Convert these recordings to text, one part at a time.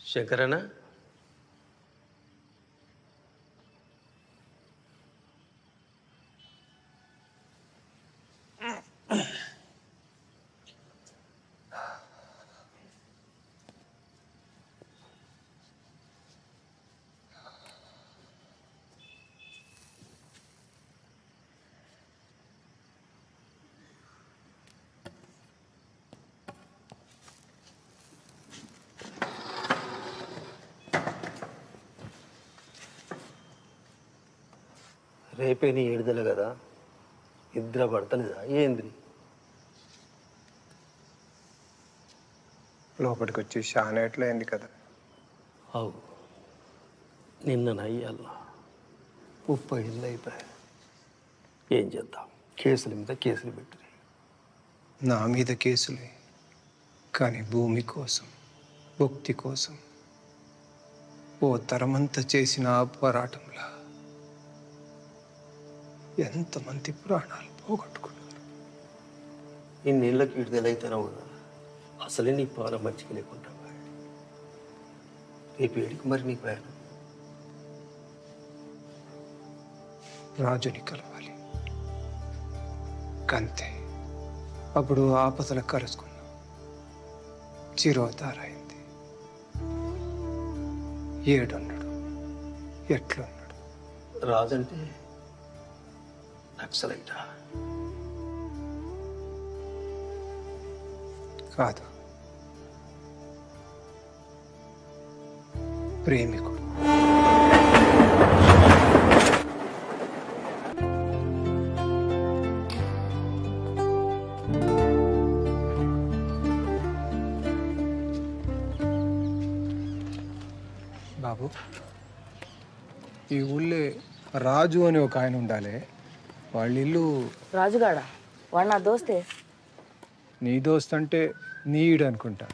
శంకరన్న, రేపే నీ ఏడుదల కదా, నిద్ర పడతలేదా ఏంది? లోపలికి వచ్చి షానేట్లో అయింది కదా. అవు, నిన్న నయ్యాల 30 ఏళ్ళు అయిపోయాయి. ఏం చేద్దాం, కేసుల మీద కేసులు పెట్టి. నా మీద కేసులే, కానీ భూమి కోసం, భక్తి కోసం ఓ తరమంతా చేసిన ఆ పోరాటంలా ఎంతమంది ప్రాణాలు పోగొట్టుకున్నారు. ఇన్నేళ్ళకి విడుదల అయితేనే కదా, అసలే నీ పాల మంచిగా లేకుండా. రేపు ఏడికి మరి నీకు ప్రయాణం? రాజుని కలవాలి కంతే. అప్పుడు ఆపదల కలుసుకున్నాం, చిరోతారైంది. ఏడున్నాడు, ఎట్లున్నాడు? రాజంటే నక్సలైటా? కాదు, ప్రేమికుడు. బాబు, ఈ ఊళ్ళో రాజు అని ఒక ఆయన ఉండాలి. వాళ్ళ ఇల్లు రాజుగాడ. వాడు నా దోస్తే. నీ దోస్త్ అంటే నీడు అనుకుంటా.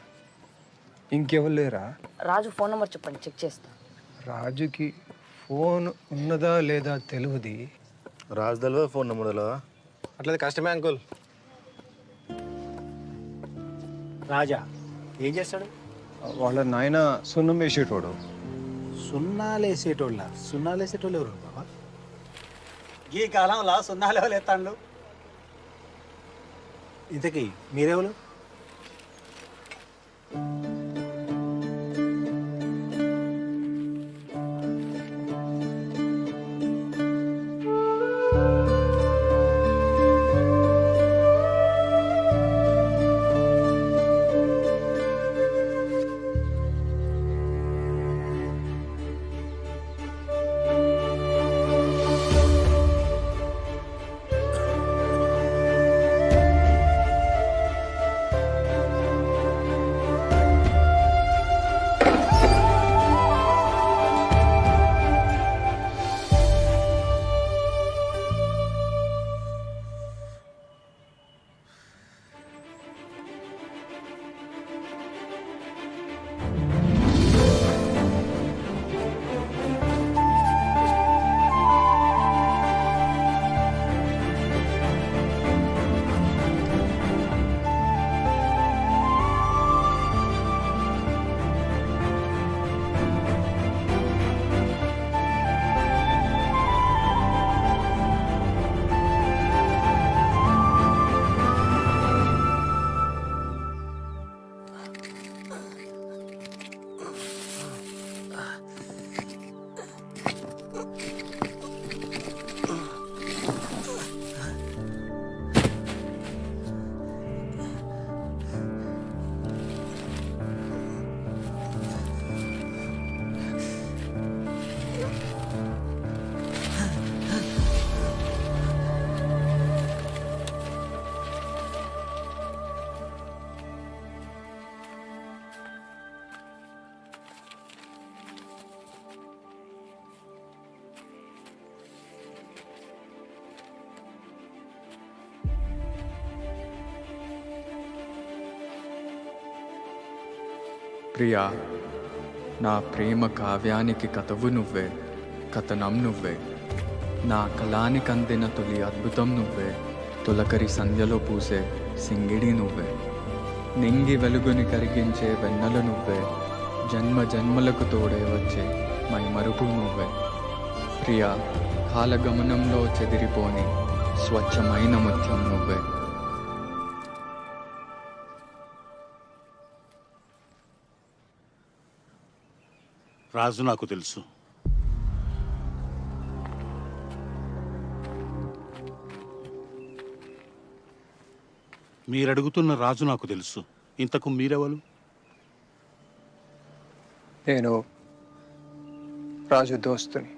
ఇంకెవరు లేరా? రాజు ఫోన్ నెంబర్ చెప్పండి, చెక్ చేస్తా. రాజుకి ఫోన్ ఉన్నదా లేదా తెలియదు. రాజు తెలియదు, ఫోన్ నెంబర్ తెలియదా? అట్లయితే కష్టమే అంకుల్. రాజా ఏం చేస్తాడు? వాళ్ళ నాయన సున్నం వేసేటోడు. సున్నాలేసేటోళ్ళ? సున్నాలేసేటోళ్ళు ఎవరు బాబా? ఈ కాలంలో సున్నాలు ఎవరు ఎత్తాండు? ఇంతకీ మీరెవరు? ప్రియా, నా ప్రేమ కావ్యానికి కథవు నువ్వే, కథనం నువ్వే, నా కళానికి అందిన తొలి అద్భుతం నువ్వే, తొలకరి సంధ్యలో పూసే సింగిడి నువ్వే, నింగి వెలుగుని కరిగించే వెన్నెల నువ్వే, జన్మ జన్మలకు తోడే వచ్చే మైమరుపు నువ్వే. ప్రియా, కాలగమనంలో చెదిరిపోని స్వచ్ఛమైన ముత్యం నువ్వే. రాజు నాకు తెలుసు. మీరడుగుతున్న రాజు నాకు తెలుసు. ఇంతకు మీరెవరు? నేను రాజు దోస్తుని.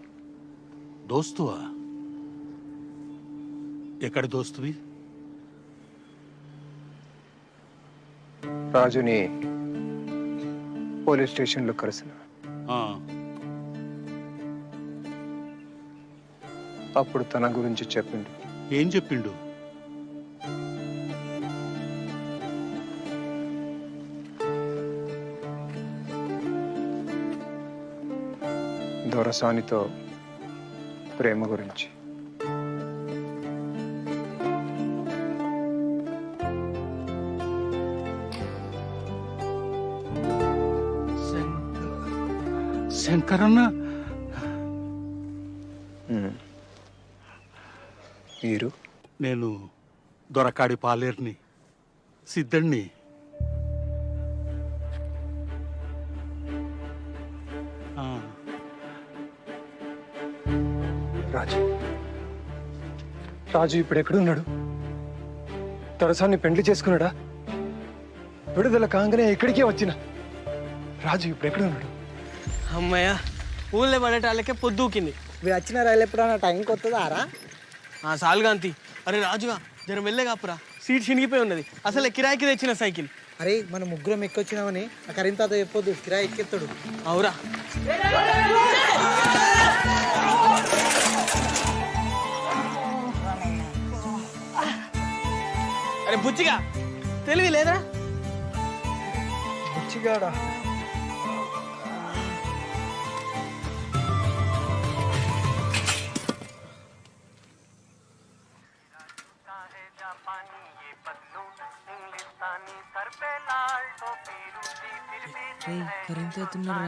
దోస్తువా? ఎక్కడి దోస్తువి? రాజుని పోలీస్ స్టేషన్లో కలిసిన. ఆ, అప్పుడు తన గురించి చెప్పిండు. ఏం చెప్పిండు? దొరసానితో ప్రేమ గురించి. శంకరన్న? మీరు? నేను దొరకాడి పాలేర్ని, సిద్ధుణ్ణి. రాజు రాజు ఇప్పుడు ఎక్కడున్నాడు? దొరసాన్ని పెండ్లి చేసుకున్నాడా? విడుదల కాగానే ఇక్కడికే వచ్చిన రాజు ఇప్పుడు ఎక్కడున్నాడు? అమ్మయ్య, ఊళ్ళో పడేటాళ్ళకే పొద్దుకింది. మీరు వచ్చిన రైలు ఎప్పుడన్నా టైంకి వస్తుందారా? సాలుగాంతి. అరే రాజుగా, జర వెళ్ళే కాపురా, సీట్ చినిగిపోయి ఉన్నది. అసలు కిరాయికి తెచ్చిన సైకిల్. అరే మనం ముగ్గురం ఎక్కొచ్చినామని ఆ కరీం తాత చెప్పొద్దు, కిరాయి ఎక్కెత్తాడు. అవురా? అరే బుచ్చిగా, తెలివి లేదా? బుచ్చిగాడా? కరీం తాతున్నారా?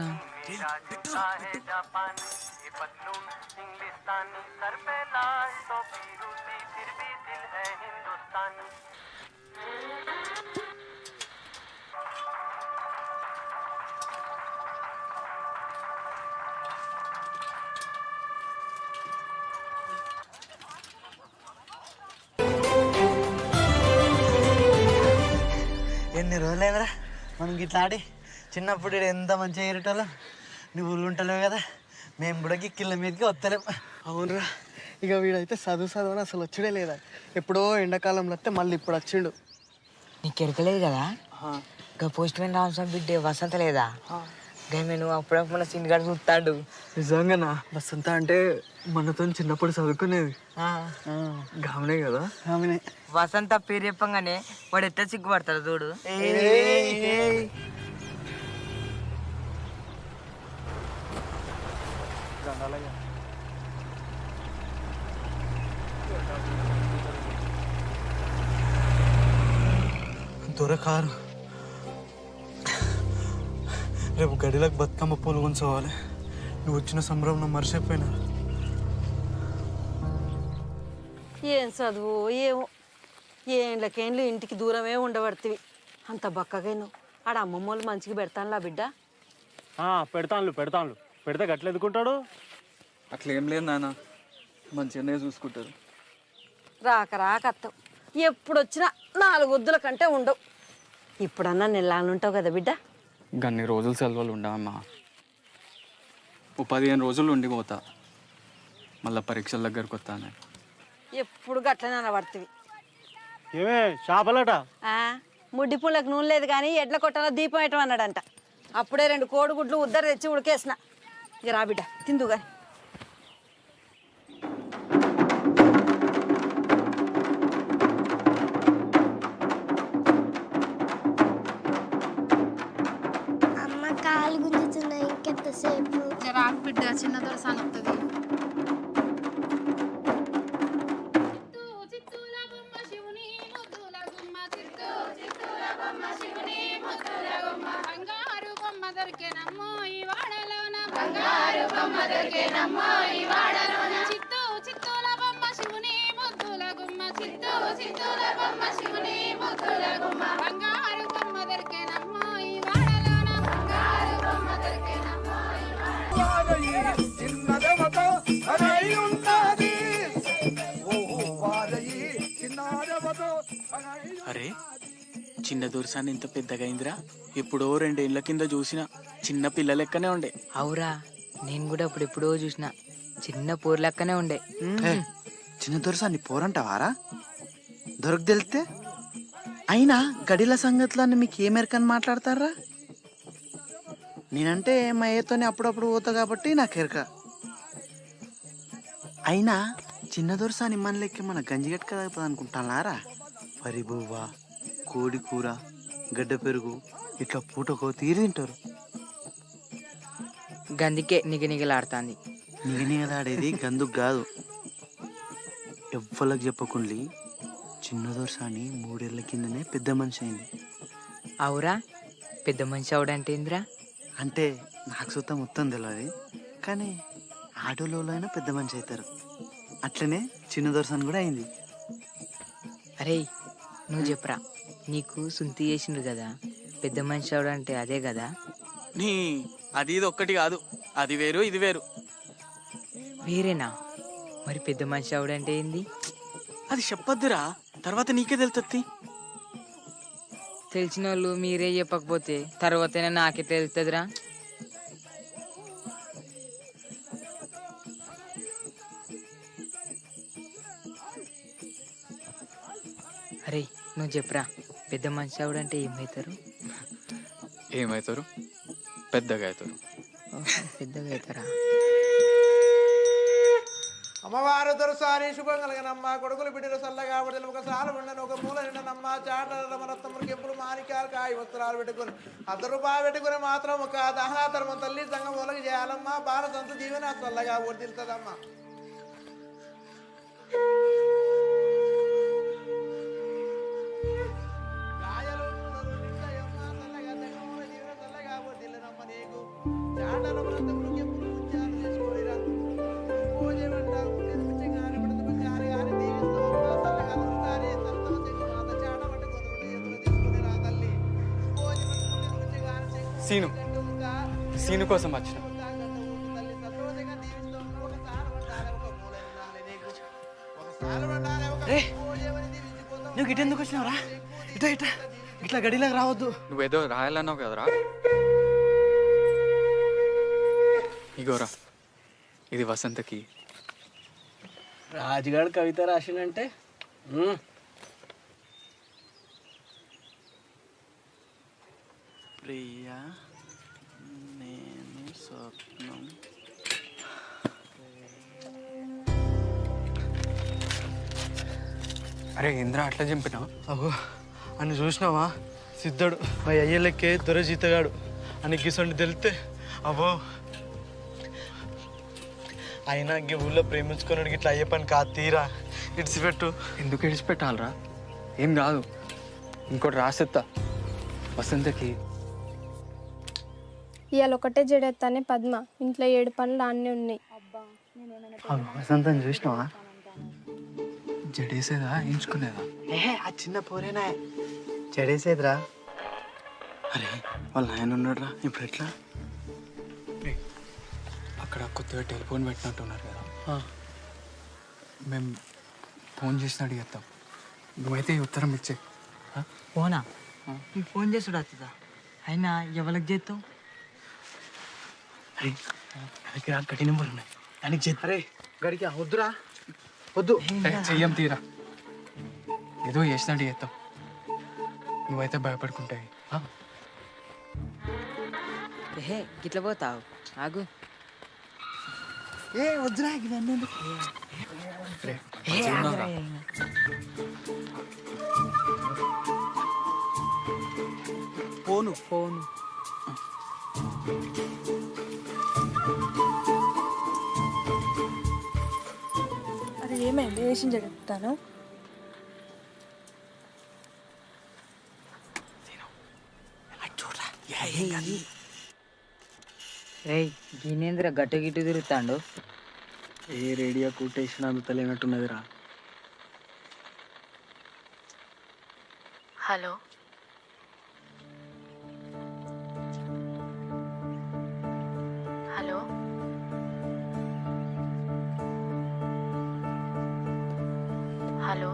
ఎన్ని రోజులైందిరా మనం గిట్లా ఆడి. చిన్నప్పుడు ఈడ ఎంత మంచిగా ఎరటోళ్ళం. నువ్వు ఊళ్ళు ఉంటలేవు కదా, మేము కూడా గిక్కిళ్ళ మీదకి వస్తలేం. అవునరా, ఇక వీడైతే చదువు అని అసలు వచ్చుడే లేదా. ఎప్పుడో ఎండాకాలంలో వస్తే మళ్ళీ ఇప్పుడు వచ్చిండు. నీకు ఎరకలేదు కదా, ఇంకా పోస్ట్ మ్యాన్ రామస్వామి బిడ్డే వసంత లేదా? గమే నువ్వు అప్పుడప్పుడు సీన్ గారు చూస్తాడు. నిజంగానా? వసంత అంటే మనతో చిన్నప్పుడు చదువుకునేది. గామనే కదా? గామనే. వసంత పేరు చెప్పంగానే వాడు ఎట్లా సిగ్గుపడతాడు చూడు. దొరకారు రేపు గడిలకు బతుకమ్మ పూలు కొంచోవాలి. నువ్వు వచ్చిన సంబరం నా మర్చిపోయినా. ఏం చదువు ఏమో, ఏండ్లకేండ్లు ఇంటికి దూరమే ఉండబడుతుంది. అంత బక్కగైనావు. ఆడ అమ్మమ్మ వాళ్ళు మంచిగా పెడతానులా బిడ్డ. పెడతాను పెడితే గట్ల ఎదుకుంటాడు. అట్లేం లేదు నాన్న, మంచిగానే చూసుకుంటారు. రాక రాకత్తావు, ఎప్పుడు వచ్చినా 4 వద్దుల కంటే ఉండవు. ఇప్పుడన్నా నెల్లానుంటావు కదా బిడ్డ. గన్ని రోజులు సెలవులు ఉండవమ్మా. 15 రోజులు ఉండిపోతా, మళ్ళీ పరీక్షల దగ్గరకు వస్తాను. ఎప్పుడు గట్లనే అనబడుతుంది. ఏమే చేపలట? ముడ్డి పుళ్ళకి నూనె లేదు కానీ ఎడ్ల కొట్టలో దీపం పెట్టం అన్నాడంట. అప్పుడే 2 కోడిగుడ్లు ఉద్దరు తెచ్చి ఉడికేసిన. ఇక రా బిడ్డ తిందుగా. అమ్మ ఆకు బిడ్డ చిన్న దొరసాని వస్తుంది. అరే చిన్న దొరసాన్ని ఇంత పెద్దగా అయిందిరా. ఎప్పుడో 2 ఏళ్ల కింద చూసిన చిన్న పిల్ల లెక్కనే ఉండే. అవురా, నేను కూడా ఎప్పుడో చూసిన చిన్న పూర్ లెక్కనే ఉండే. చిన్న దొరసాన్ని పోరంటావారా? దొరకు తెలితే అయినా గడిల సంగతులన్నీ మీకు ఏమెరకని మాట్లాడతారా? నేనంటే మా ఏతోనే అప్పుడప్పుడు పోతా కాబట్టి నాకు ఎరక. అయినా చిన్న దొరసాని మన లెక్క మన గంజిగట్టు కదా అనుకుంటానారా? వరి బువ్వ, కోడి కూర, గడ్డ పెరుగు ఇట్లా పూటకో తీరు తింటారు. గందికే నిగనిగలాడుతాంది. నిగనిగలాడేది గందుకు కాదు. ఎవ్వలకు చెప్పకుండి చిన్న దొరసాని 3 ఏళ్ల కిందనే పెద్ద మనిషి అయింది. అవురా, పెద్ద మనిషి అవడంటే ఏందిరా? అంటే నాకు సుత మొత్తం తెలియదు, కానీ ఆటోలో అయినా పెద్ద మనిషి అవుతారు. అట్లనే చిన్న దొరసాని కూడా అయింది. అరే నువ్వు చెప్పరా, నీకు సుంతి చేసిండ్రు కదా, పెద్ద మనిషి అవడంటే అదే కదా? నీ అది ఇది ఒక్కటి కాదు, అది వేరు ఇది వేరు. వేరేనా? మరి పెద్ద మనిషి అవడంటే ఏంది? అది చెప్పొద్దురా, తర్వాత నీకే తెలుస్తుంది. తెలిసిన వాళ్ళు మీరే చెప్పకపోతే తర్వాతైనా నాకే తెలుస్తుందిరా. అరే నువ్వు చెప్పరా, పెద్ద మనిషి అవడంటే ఏమవుతారు? ఏమవుతారు? పెద్దగా అవుతారు. పెద్దగా అవుతారా? అమ్మవారు దొరసాని శుభం కలిగినమ్మ, కొడుకులు బిడ్డలు చల్లగా బిడ్డలు ఒక సాల ఉండను, ఒక మూల నిండనమ్మ, చాటల మనత్తమ్మకి ఎప్పుడు మాణిక్యాలు కాయ వస్త్రాలు పెట్టుకుని ₹100 పెట్టుకుని మాత్రం ఒక దహనాతరమ తల్లి సంఘం ఒలగి చేయాలమ్మ. భారతంత జీవన చల్లగా వర్దిల్తుందమ్మ. సీను కోసం వచ్చిన. నువ్వు ఇటు ఎందుకు వచ్చినావురా? ఇటా ఇటా ఇట్లా గడిలోకి రావద్దు. నువ్వేదో రాయాలన్నావు కదరా. ఇగోరా, ఇది వసంతకి. రాజుగాడు కవిత రాసిండంటే ప్రియా నేను స్వప్నం. అరే ఇంద్ర అట్లా చంపినావు? అబ్బో అని చూసినావా? సిద్ధుడు మా అయ్యలకే దొరజీతగాడు అని గిసండి తెలితే అబ్బో. అయినా ఇంక ఊళ్ళో ప్రేమించుకున్నాడు ఇట్లా అయ్యే పని కాదు. తీరా ఇడిచిపెట్టు. ఎందుకు ఇడిచిపెట్టాలరా? ఏం కాదు, ఇంకోటి రాసేస్తా వసంతకి. ఇవాళ ఒకటే జడెత్తానే పద్మ, ఇంట్లో 7 పనులు అన్నీ ఉన్నాయి. వసంతం చూసినావా? జడేసేదా ఎంచుకునేదా? ఏహే ఆ చిన్న పోరేనా చెడేసేదిరా. అరే వాళ్ళ ఆయన ఉన్నాడురా, ఇప్పుడు ఎట్లా? అక్కడ కొత్తగా టెలిఫోన్ పెట్టినట్టున్నారు కదా, మేము ఫోన్ చేసి అడిగేస్తాం. నువ్వైతే ఈ ఉత్తరం ఇచ్చే. ఫోనా? నీకు ఫోన్ చేసుడు వస్తుందా? అయినా ఎవరికి చేస్తావు? దగ్గర గడి నెంబర్ ఉన్నాయి, దానికి చేస్తా. అరే గడికి వద్దురా, వద్దు. చెయ్యం తీరా, ఏదో చేసినట్టు చేస్తాం. నువ్వైతే భయపడుకుంటాయి. హే గిట్ల పోతావు, ఆగు. ఏ వద్దురా, ఫోను. ఏమైంది వేసి చెప్తాను. రేయ్ గినేంద్ర గట్టు గిట్టు తిరుగుతాండు. ఏ రేడియో కొటేషన్ అందుతలేనట్టున్నదిరా. హలో హలో హలో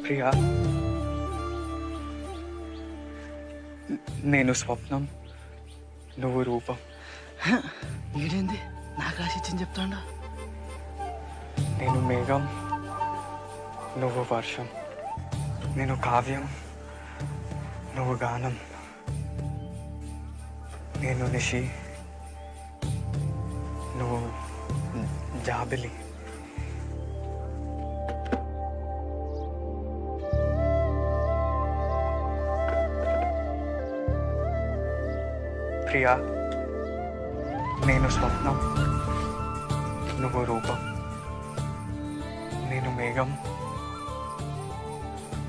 ప్రియా, నేను స్వప్నం, నువ్వు రూపం. వీడేంది నాకు రాసిచ్చని చెప్తాడా? నేను మేఘం, నువ్వు వర్షం. నేను కావ్యం, నువ్వు గానం. నేను నిషి, నువ్వు జాబిలి. ప్రియా, నేను స్వప్నం, నువ్వు రూపం. నేను మేఘం,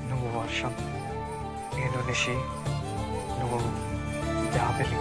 నువ్వు వర్షం. నేను నిషి, నువ్వు జాబిలి.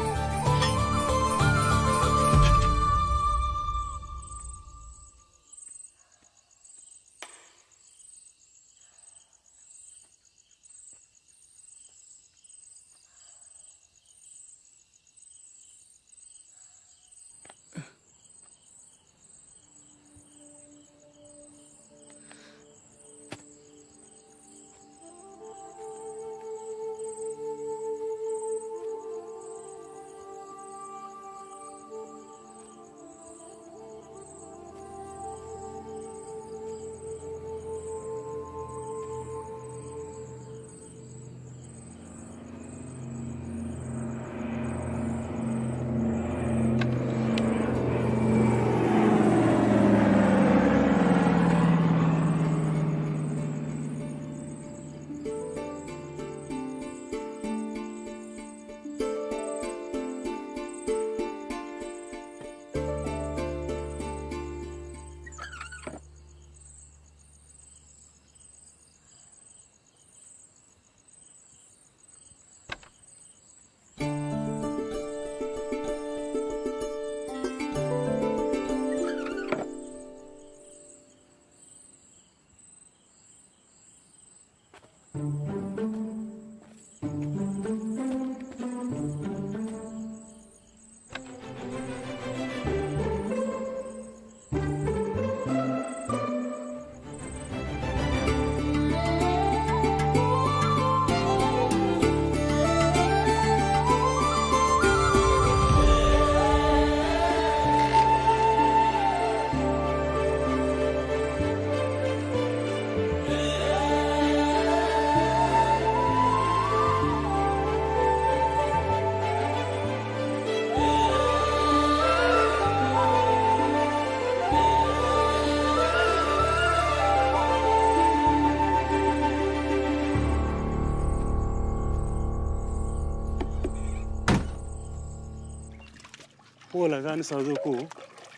పూలగాని చదువుకు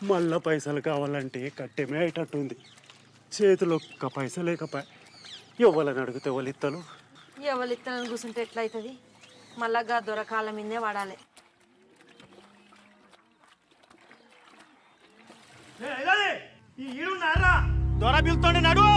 మళ్ళా పైసలు కావాలంటే కట్టెమే అయ్యేటట్టుంది. చేతిలో ఒక్క పైస లేకపోయా ఎవరిని అడిగితే వాళ్ళు ఇత్తలు. ఎవరు ఇత్తనని కూర్చుంటే ఎట్లయితుంది? మళ్ళా దొరకాల మీదే వాడాలి. దొర పిలుతుండే నడు.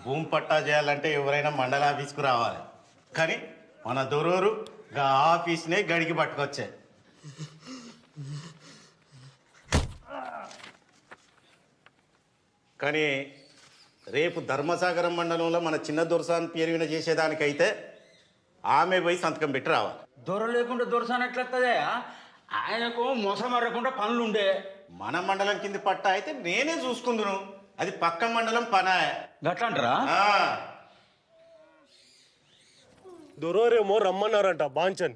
భూమి పట్టా చేయాలంటే ఎవరైనా మండల ఆఫీస్కు రావాలి, కానీ మన దొరూరు గా ఆఫీస్నే గడికి పట్టుకొచ్చే. కానీ రేపు ధర్మసాగరం మండలంలో మన చిన్న దొరసాన్ పేరు విన చేసేదానికైతే ఆమె పోయి సంతకం పెట్టి రావాలి. దొర లేకుండా దొరసాన్ ఎట్లొస్తుందే? ఆయనకు మోసమరకుండా పనులుండే. మన మండలం కింది పట్టా అయితే నేనే చూసుకుందును, అది పక్క మండలం పనా. గట్లంటారా? దొరోరేమో రమ్మన్నారంట బాంచన్,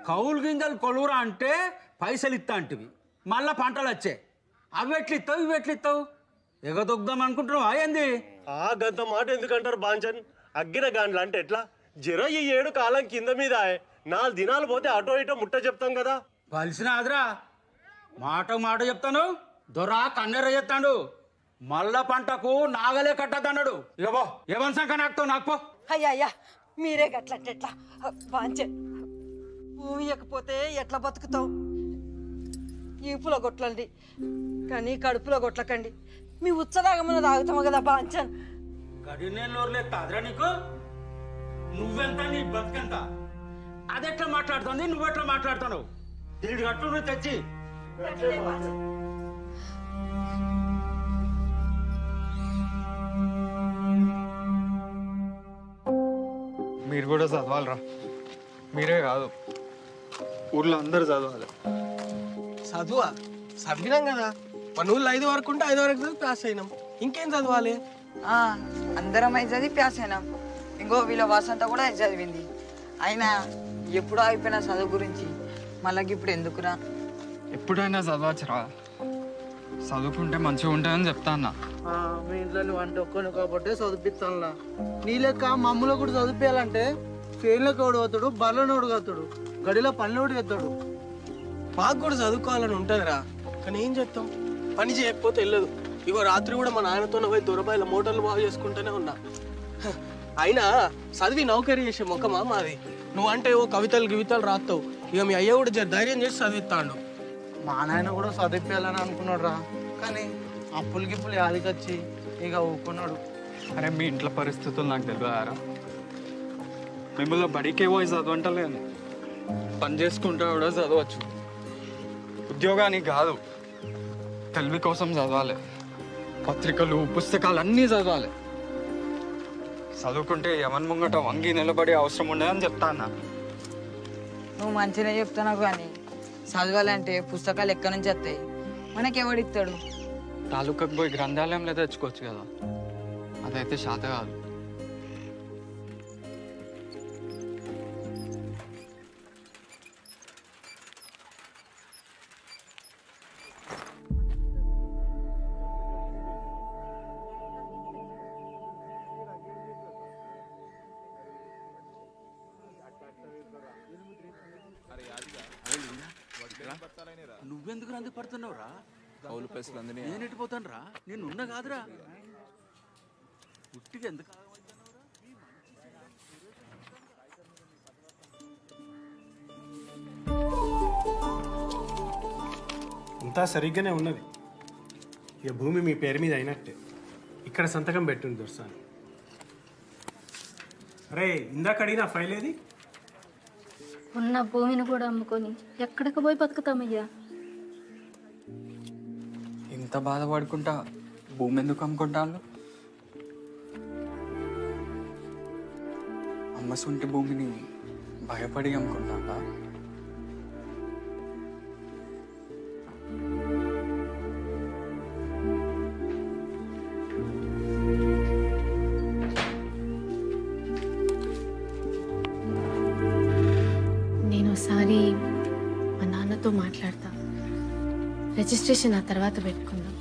కౌలు గింజలు కొలువురా అంటే పైసలు ఇస్తా అంటివి, మళ్ళా పంటలు వచ్చాయి. అవి ఎట్లు ఇస్తావు, ఇవి ఎట్లు ఇస్తావు? ఎగదొగ్దాం అనుకుంటున్నావా ఏంది? గంత మాట ఎందుకంటారు బాంచన్? అగ్గిన గాండ్లు అంటే ఎట్లా? జర ఈ 7 కాలం కింద మీద 4 దినాలు పోతే అటో ఇటో ముట్ట చెప్తాం కదా. పలిసిన ఆదరా మాట చెప్తాను. దొరా కన్నెర చెప్తాడు, మళ్ళా పంటకు నాగలే కట్టద్దన్నాడు. ఇగో ఏ వంశంక నాకుతావు నాకు పో. అయ్యా మీరే గట్లంటే ఎట్లా బాంచే? భూమి ఇవ్వకపోతే ఎట్లా బతుకుతావు? ఈపులో కొట్లండి కానీ కడుపులో కొట్లకండి. మీ ఉచ్చదాగమని తాగుతాము కదా బాంచన్. గడి నేను తాదరా నీకు? నువ్వెంత నీ బతుకెంత? అదెట్లా మాట్లాడుతుంది, నువ్వెట్లా మాట్లాడుతున్నావు? దీని గట్టు నువ్వు తెచ్చి మీరు కూడా చదవాలరా. మీరే కాదు, ఊర్లో అందరు చదవాలి. చదువా? చదివినాం కదా, మన ఊళ్ళో 5 వరకు ఉంటే 5 వరకు చదివి పాస్ అయినాం. ఇంకేం చదవాలి? అందరం అయితే చదివి పాస్ అయినాం. ఇంకో వీళ్ళ వసంత కూడా చదివింది. అయినా ఎప్పుడో అయిపోయిన చదువు గురించి మళ్ళీ ఇప్పుడు ఎందుకురా? ఎప్పుడైనా చదవచ్చురా, చదువుకుంటే మంచిగా ఉంటాయని చెప్తా అన్న. మీ ఇంట్లో నువ్వు అంటే ఒక్కని కాబట్టి చదివిస్తానులా. నీ లెక్క మమ్మల్ని కూడా చదివించాలంటే ఫెయిల్లోకి ఓడి అవుతాడు, బర్రెని ఓడిగతాడు, గడిలో పనులు ఓడి ఎత్తాడు. మాకు కూడా చదువుకోవాలని ఉంటుందిరా, కానీ ఏం చేస్తాం? పని చేయకపోతే వెళ్ళదు. ఇగో రాత్రి కూడా మా నాయనతో పోయి దొరబాయిల మోటార్లు బాగు చేసుకుంటూనే ఉన్నా. అయినా చదివి నౌకరీ చేసే ముఖమా మాది? నువ్వంటే ఓ కవితలు గివితలు రాస్తావు. ఇక మీ అయ్య కూడా ధైర్యం చేసి చదివిస్తాడు. మా నాయన కూడా చదివించాలని అనుకున్నాడు రా, కానీ అప్పులు గిప్పులు యాదికొచ్చి ఇక ఊకున్నాడు. అరే మీ ఇంట్లో పరిస్థితులు నాకు తెలియదారా? మిమ్మల్ని బడికే పోయి చదవంటలేను, పని చేసుకుంటా కూడా చదవచ్చు. ఉద్యోగానికి కాదు, తెలివి కోసం చదవాలి. పత్రికలు పుస్తకాలు అన్నీ చదవాలి. చదువుకుంటే ఎవరి ముంగట వంగి నిలబడే అవసరం ఉండదని చెప్తా అన్న. నువ్వు మంచిగా చెప్తున్నావు కానీ చదవాలంటే పుస్తకాలు ఎక్కడి నుంచి వస్తాయి? మనకెవడిస్తాడు? తాలూకాకు పోయి గ్రంథాలయంలో తెచ్చుకోవచ్చు కదా, అదైతే శాత కాదు. నువ్వెందుకు రంది పడుతున్నావురా? కౌలు పైసలు అందినాయి. నేను ఎట్టిపోతాను రా, నేను ఉన్నా కాదురా. ఉట్టిగా ఎందుకు అంతా సరిగ్గానే ఉన్నది. ఇక భూమి మీ పేరు మీద అయినట్టే. ఇక్కడ సంతకం పెట్టుంది దొరసాని. అరే ఇందాక అడిగిన ఫైల్ ఏది? ఉన్న భూమిని కూడా అమ్ముకొని ఎక్కడికి పోయి బతుకుతామయ్యా? ఇంత బాధపడుకుంటా భూమి ఎందుకు అమ్ముకుంటాను? అమ్మసుంటి భూమిని భయపడి అమ్ముకుంటా. నేను ఒకసారి మా నాన్నతో మాట్లాడతా. రిజిస్ట్రేషన్ ఆ తర్వాత పెట్టుకుందాం.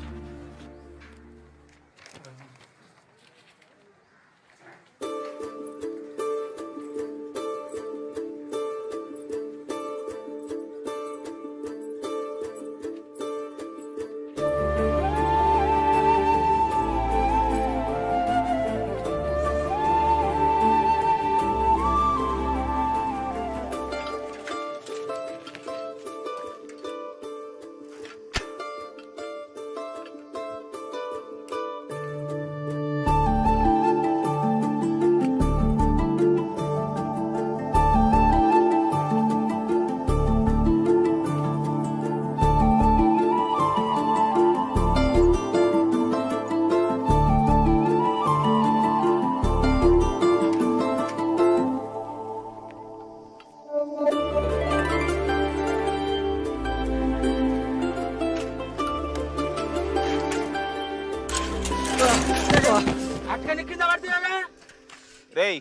రేయ్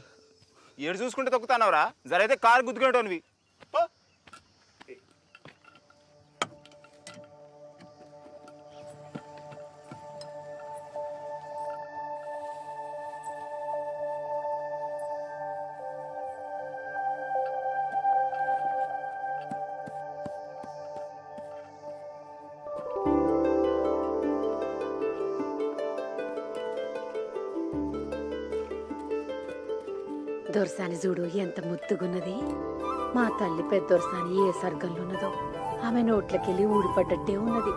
ఏడు చూసుకుంటే తొక్కుతానవరా? జరైతే కారు గుద్దుకునేటోనివి. దొరసాని చూడు ఎంత ముద్దుగున్నది. మా తల్లి పెద్ద దొరసాని ఏ సర్గంలో ఉన్నదో ఆమె నోట్లకెళ్ళి ఊడిపడ్డట్టే ఉన్నది.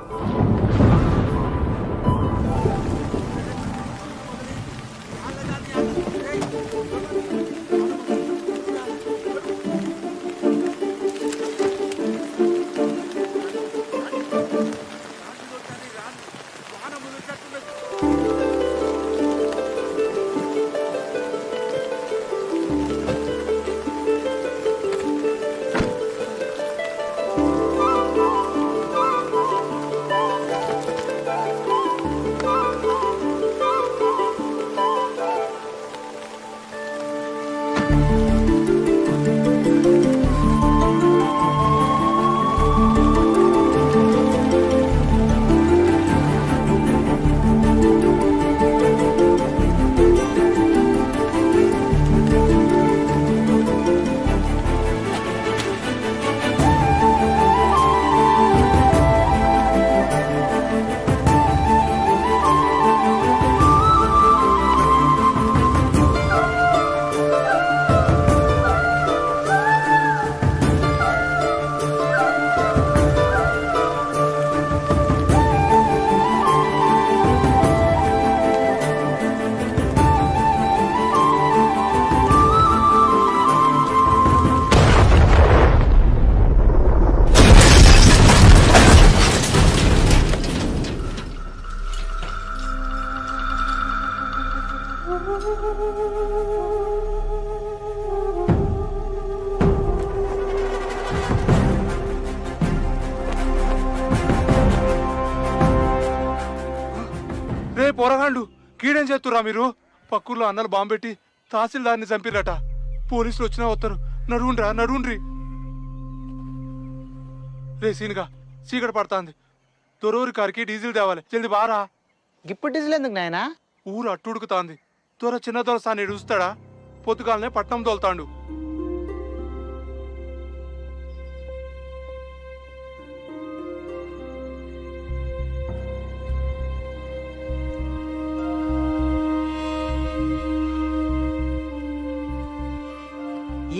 రే పోరగాండు, కీడేం చేస్తురా మీరు? పక్కూర్లో అన్నలు బాంబు పెట్టి తహసీల్దార్ని చంపిరట. పోలీసులు వచ్చినా వస్తారు. నడువుండ్రా నడువుండ్రి. రే సీనుగా, చీకటి పడుతుంది. దొరూరి కారికి డీజిల్ తేవాలి, జల్ది బారా. ఇప్పుడు డీజిల్ ఎందుకు నాయనా? ఊరు అట్టుడుకుతాంది. చిన్న దొరసాని చూస్తాడా? పొద్దుగాలనే పట్నం తోలుతాండు.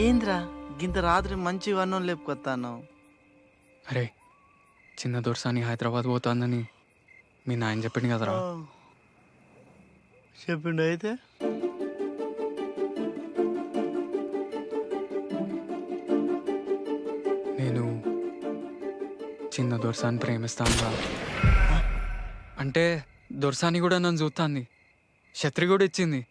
ఏంద్రా గింత రాత్రి మంచి వర్ణం లేపుకొస్తాను? అరే చిన్న దొరసాని హైదరాబాద్ పోతుందని మీ నాయన చెప్పిండు కదరా. చెప్పిండు అయితే నేను చిన్న దొరసాని ప్రేమిస్తాను. అంటే దొరసాని కూడా నన్ను చూస్తాంది. ఛత్రి కూడా ఇచ్చింది.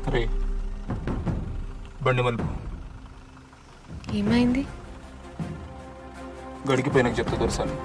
అరే బండి మలుపు ఏమైంది? గడికిపోయినాక చెప్తా దొరసాని.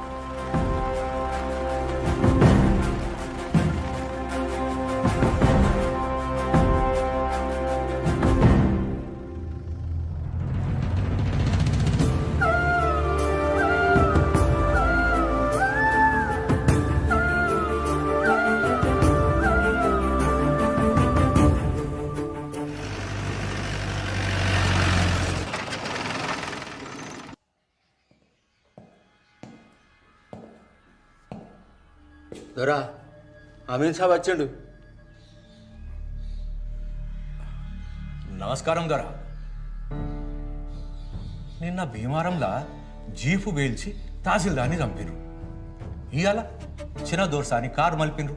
దొరా అమీన్ సాబ్ వచ్చిండు. నమస్కారం దొర. నిన్న భీమారంలా జీపు వేల్చి తహసీల్దార్ని చంపిరు. ఇవాళ చిన్న దోర్సాని కారు మలిపినరు.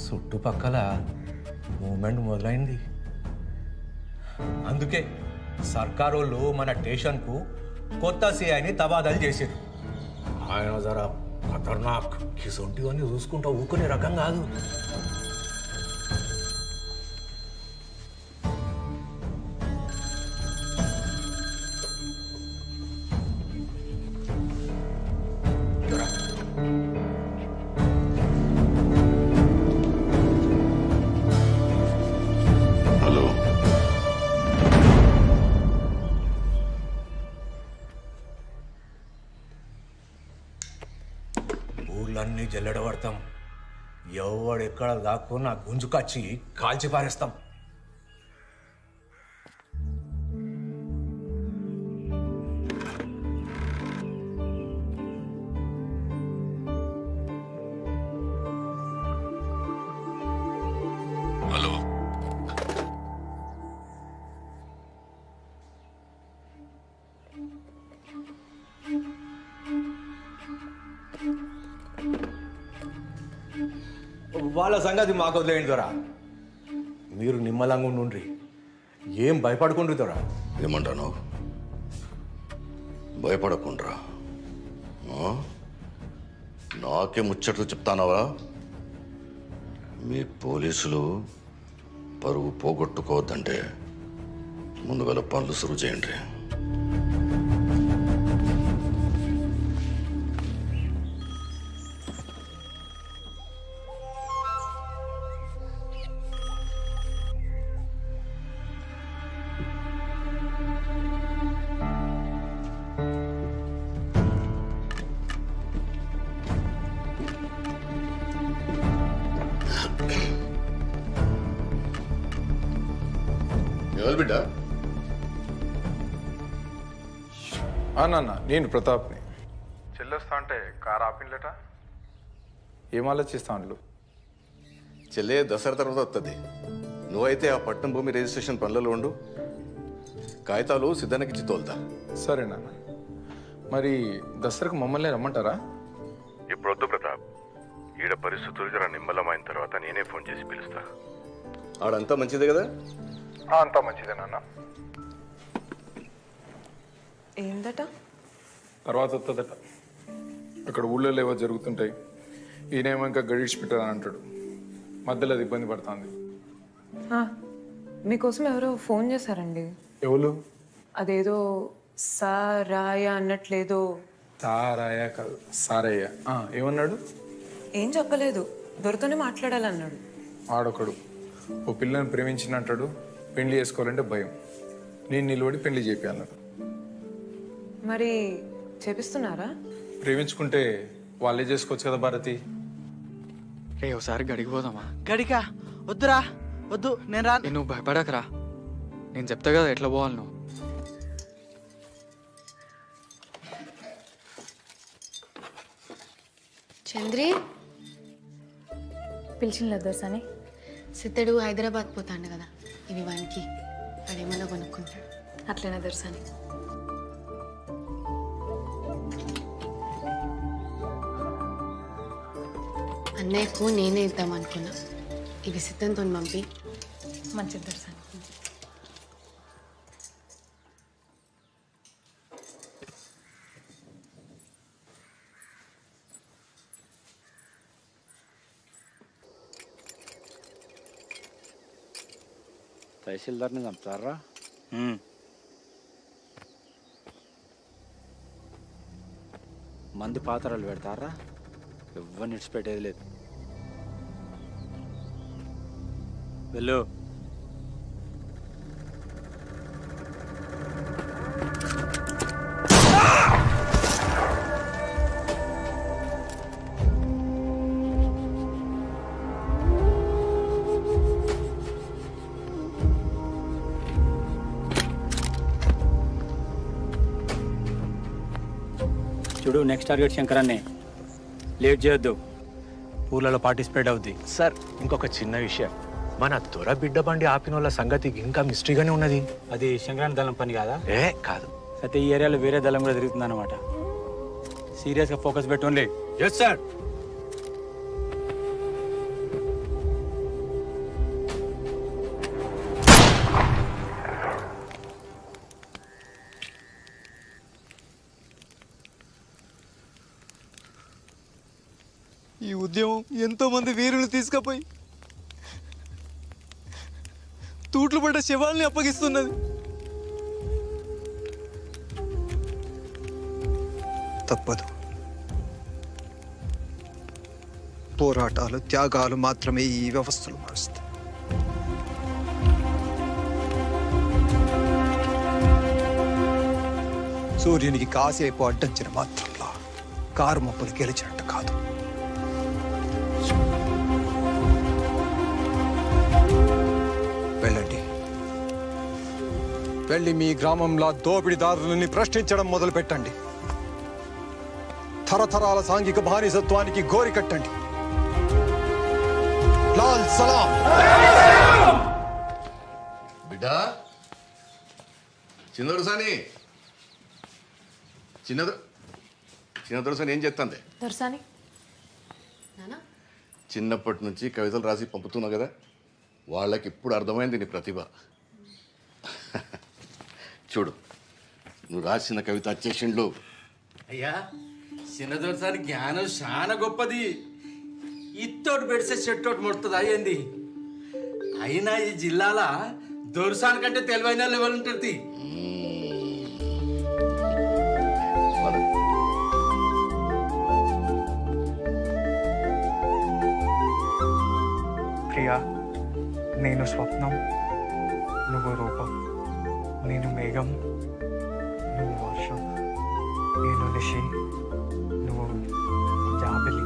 చుట్టుపక్కల మూమెంట్ మొదలైంది. అందుకే సర్కారోళ్ళు మన స్టేషన్కు కొత్త సిఐని తబాదలు చేశారు. ఆయన జరా ఖతర్నాక్, కిసొంటివన్నీ చూసుకుంటా ఊకునే రకం కాదు. హలో, ఊర్లన్నీ జల్లెడబడతాం. ఎవడెక్కడ దాక్కున్నా గుంజుకొచ్చి కాల్చి పారేస్తాం. హలో, వాళ్ళ సంగతి మాకు వదిలేయండి దొరా. మీరు నిమ్మలంగా ఉండ్రి, ఏం భయపడుకుండ్రి దొరా. ఏమంటాను? భయపడకుండ్రా. నాకే ముచ్చట్లు చెప్తానవా? మీ పోలీసులు పరువు పోగొట్టుకోవద్దంటే ముందుగల పనులు సురువు చేయండి. ఎవరు బిడ్డ? నాన్న, నేను ప్రతాప్ని. చెల్లొస్తా అంటే కారు ఆపిన్లట. ఏం ఆలోచిస్తాను? చెల్లె దసరా తర్వాత వస్తుంది. నువ్వైతే ఆ పట్టణం భూమి రిజిస్ట్రేషన్ పనులలో ఉండు. కాగితాలు సిద్ధానికి ఇచ్చి తోలుతా. సరే నాన్న. మరి దసరాకు మమ్మల్ని రమ్మంటారా? ఇప్పుడు వద్దు ప్రతాప్. ఈడ పరిస్థితులు జర నిమ్మలమైన తర్వాత నేనే ఫోన్ చేసి పిలుస్తా. ఆడంతా మంచిదే కదా? అంతా మంచిదే నాన్న. ఏందట? తర్వాత వస్తుందట. అక్కడ ఊళ్ళో ఏవో జరుగుతుంటాయి. ఈయనేమో ఇంకా గడిచి పెట్టాలని అంటాడు. మధ్యలో అది ఇబ్బంది పడుతుంది. మీకోసం ఎవరో ఫోన్ చేశారండి. ఎవరు? అదేదో సారాయ అన్నట్లేదో. తారాయ కాదు, సారయ్య. ఏమన్నాడు? ఏం చెప్పలేదు, దొరతోనే మాట్లాడాలన్నాడు. ఆడొకడు ఓ పిల్లని ప్రేమించినట్టాడు. పెళ్లి చేసుకోవాలంటే భయం. నేను నిలబడి పెళ్లి చేయాలన్నాడు. మరి చేపిస్తున్నారా? ప్రేమించుకుంటే వాళ్ళే చేసుకోవచ్చు కదా భారతి. ఒకసారి గడికి పోదామా? గడికా? వద్దురా, వద్దు. నేను రా. నువ్వు భయపడకరా, నేను చెప్తా కదా ఎట్లా పోవాలి నువ్వు. చంద్రి పిలిచిన దోసాని. సిద్ధడు హైదరాబాద్ పోతాడు కదా, ఇవి వానికి వాడేమన్నా కొనుక్కుంటాడు. అట్లనే దొరసాని. అన్నయ్యకు నేనే ఇద్దాం అనుకున్నా. ఇవి సిద్ధంతో పంపి. మంచిది దొరసాని. తహసీల్దార్ని చంపుతారా? మందు పాత్రలు పెడతారా? ఎవరిని ఇడిచిపెట్టేది లేదు. వెళ్ళు. చూడు, నెక్స్ట్ టార్గెట్ శంకరాన్నే. లేట్ చేయొద్దు, ఊర్లలో పార్టిసిపేట్ అవుద్ది. సార్, ఇంకొక చిన్న విషయం. మన దొర బిడ్డ బండి ఆపిన వాళ్ళ సంగతి ఇంకా మిస్టరీగానే ఉన్నది. అది శంకరాని దళం పని కాదా? కాదు. అయితే ఈ ఏరియాలో వేరే దళం కూడా తిరుగుతుంది అనమాట. సీరియస్గా ఫోకస్ పెట్టుకోండి. Yes sir. ఈ ఉద్యమం ఎంతో మంది వీరులు తీసుకుపోయి తూట్లు పడ్డ శవాల్ని అప్పగిస్తున్నది. తప్పదు. పోరాటాలు, త్యాగాలు మాత్రమే ఈ వ్యవస్థలు మారుస్తాయి. సూర్యునికి కాసేపు అడ్డంచిన మాత్రంలో కారు మొప్పలు గెలిచినట్టు కాదు. వెళ్ళండి, వెళ్ళి మీ గ్రామంలో దోపిడీదారులని ప్రశ్నించడం మొదలు పెట్టండి. తరతరాల సాంఘిక బానిసత్వానికి గోరి కట్టండి. లాల్ సలాం. బిడ్డా చిన్నదొరసాని చిన్నదొరసాని ఏం చేస్తుంది? దొరసాని నానా చిన్నప్పటి నుంచి కవితలు రాసి పంపుతున్నావు కదా, వాళ్ళకి ఇప్పుడు అర్థమైంది నీ ప్రతిభ. చూడు, నువ్వు రాసిన కవిత వచ్చేసిండు. అయ్యా, చిన్నదొరసారి జ్ఞానం చాలా గొప్పది. ఇత్తోటి పెడితే చెట్టోటి ముడుతుంది అయ్యింది. అయినా ఈ జిల్లాల దొరసాని కంటే తెలివైన లెవెల్ ఉంటుంది. ప్రియా, నేను స్వప్నం, నువ్వు రూపం. నేను మేఘం, నువ్వు వర్షం. నేను నిషి, నువ్వు జాబిలి.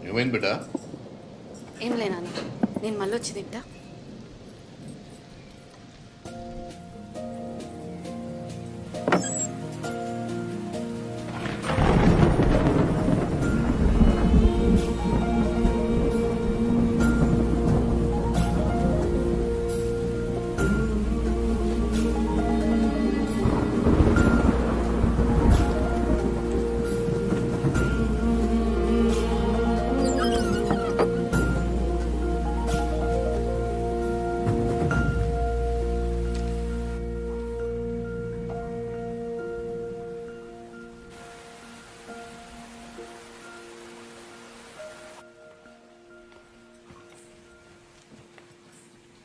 ఏమైంది బిడ్డ? ఏం లేనా, నేను మళ్ళీ వచ్చి తింటా.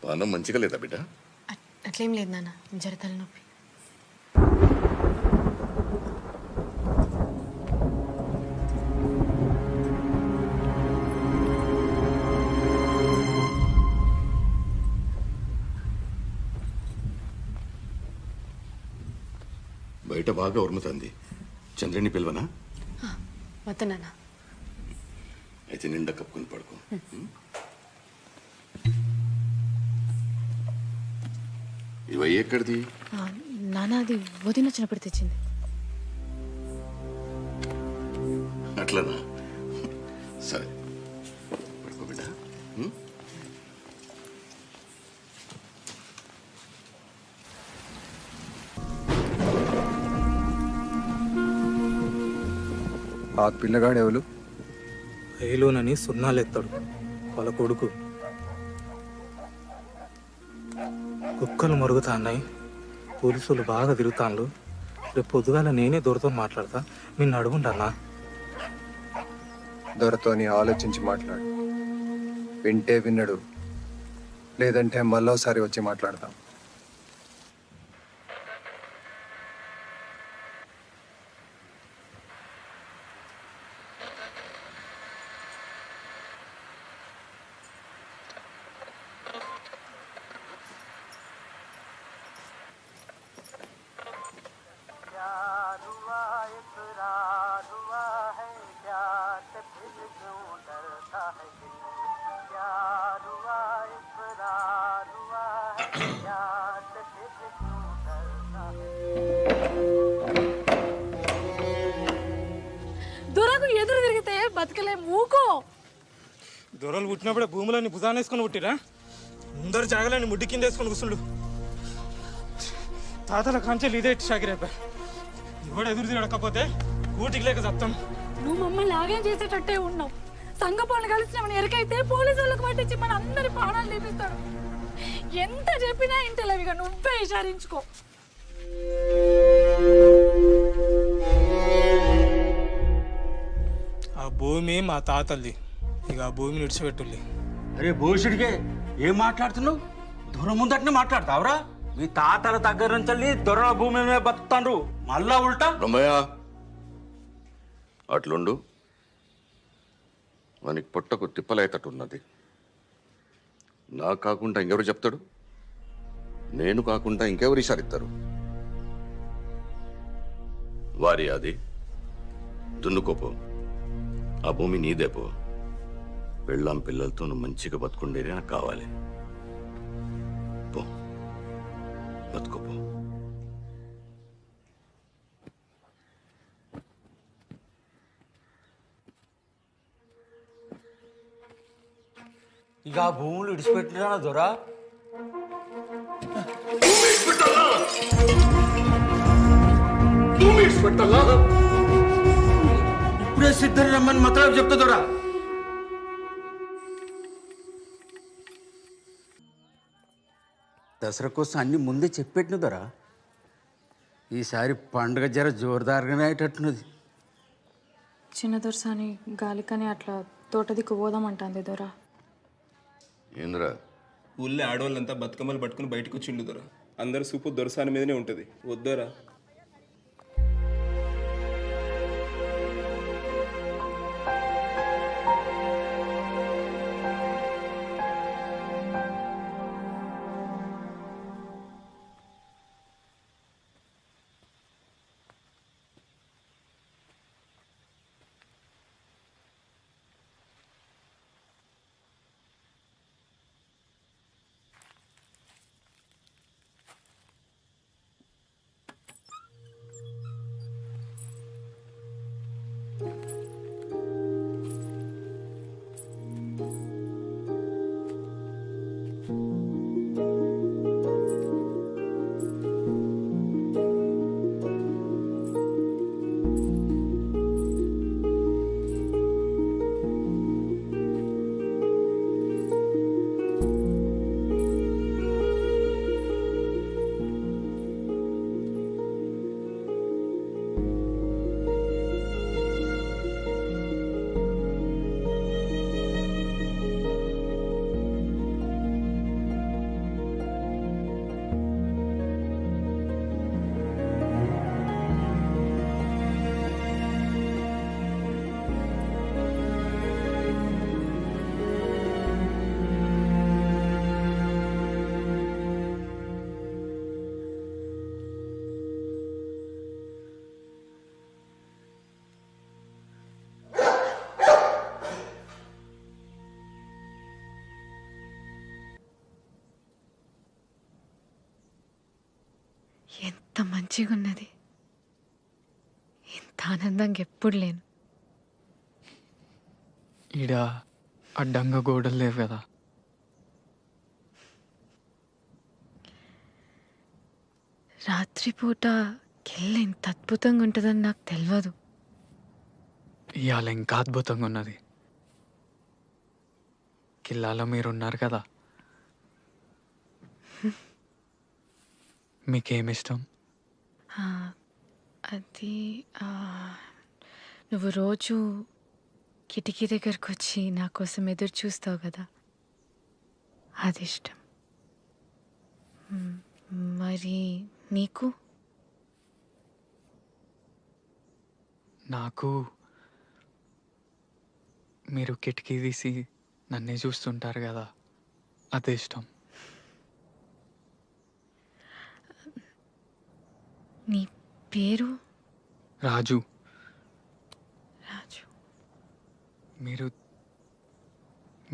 పానం మంచిగా లేదా బిడ్డ? అట్లేం లేదు నాన్న, జర తలనొప్పి. బయట బాగా ఉరుముతుంది. చంద్రుని పిలవనా? వద్దు నాన్న. అయితే నిండా కప్పుకొని పడుకో. ఇవయ్యి ఎక్కడిది? నాన్న అది వదిన వచ్చినప్పుడు తెచ్చింది. అట్లనా? సరే, పడుకో బిడ్డ. ఆ పిల్లగాడు ఎవరు? ఏలోనని సున్నాలెత్తాడు, వాళ్ళ కొడుకు. కుక్కలు మరుగుతాన్నాయి, పోలీసులు బాగా తిరుగుతాండ్రు. రేపు పొద్దుగాల నేనే దొరతో మాట్లాడతా, మీరు నడువుండన్నా. దొరతోని ఆలోచించి మాట్లాడు. వింటే విన్నడు, లేదంటే మళ్ళోసారి వచ్చి మాట్లాడతాం. దొరకు ఎదురు తిరిగితే బతకలేం, ఊకో. దొరలు పుట్టినప్పుడే భూములన్నీ భుజాన్ని వేసుకొని పుట్టిరా? అందరు జాగలని ముడ్డి కింద వేసుకొని కూర్చుండు. తాతల కంచెలు ఇదే షాకిరైపోయా. కూడా ఎదురు తిరగకపోతే కూటికి లేక చస్తాం. నువ్వు మమ్మల్ని లాగేం చేసేటట్టే ఉన్నావు. సంఘ పనులు కలిసినామని ఎరకైతే పోలీసు వాళ్ళకి పట్టించి మన అందరి ప్రాణాలు తీపిస్తాడు. ఎంత చెప్పినా ఇంటలేవిగా, నువ్వే విచారించుకో. ఆ భూమి మా తాతల్ది, ఇక ఆ భూమిని విడిచిపెట్టుల్లి. అరే భూషుడికే ఏం మాట్లాడుతున్నావు? దొర ముందటనే మాట్లాడతావురా? మీ తాతల దగ్గర నుంచి దొరల భూమి మీద బతుకుతాండ్రు, మళ్ళా ఉల్టా. రమయ్య అట్లుండు, మనకి పొట్టకు తిప్పలేతట్టున్నది. నా కాకుండా ఇంకెవరు చెప్తాడు? నేను కాకుండా ఇంకెవరు ఇషారిస్తారు? వారి అది దున్నుకోపో, ఆ భూమి నీదేపో. పెళ్ళాం పిల్లలతో నువ్వు మంచిగా బతుకుండేది నాకు కావాలి. పో, బతుకోపో. ఇక ఆ భూములు విడిచిపెట్టినా దొరా? ఇప్పుడే సిద్ధం రమ్మని మాత్రం చెప్తా దొరా. దసరా కోసం అన్ని ముందే చెప్పెట్టిన దొరా. ఈసారి పండుగ జర జోరుదారుగానే అయ్యేటట్టున్నది. చిన్న దొరసాని గాలికని అట్లా తోట దిక్కు పోదామంటుంది దొరా. ఏంద్రా? ఊళ్ళో ఆడవాళ్ళంతా బతుకమ్మలు పట్టుకుని బయటకు వచ్చిండు దొరా. అందరు సూపు దొరసాని మీదనే ఉంటుంది. వద్దోరా? ఎంత మంచిగా ఉన్నది. ఇంత ఆనందంగా ఎప్పుడు లేను. ఈడ అడ్డంగా గోడలు లేవు కదా. రాత్రిపూట కెళ్ళి ఇంత అద్భుతంగా ఉంటుందని నాకు తెలియదు. ఇవాళ ఇంకా అద్భుతంగా ఉన్నది. కిల్లాలో మీరున్నారు కదా. మీకేమిష్టం? అది నువ్వు రోజు కిటికీ దగ్గరకు వచ్చి నా కోసం ఎదురు చూస్తావు కదా, అది ఇష్టం. మరి నీకు? నాకు మీరు కిటికీ తీసి నన్నే చూస్తుంటారు కదా, అదే ఇష్టం. నీ పేరు? రాజు. రాజు.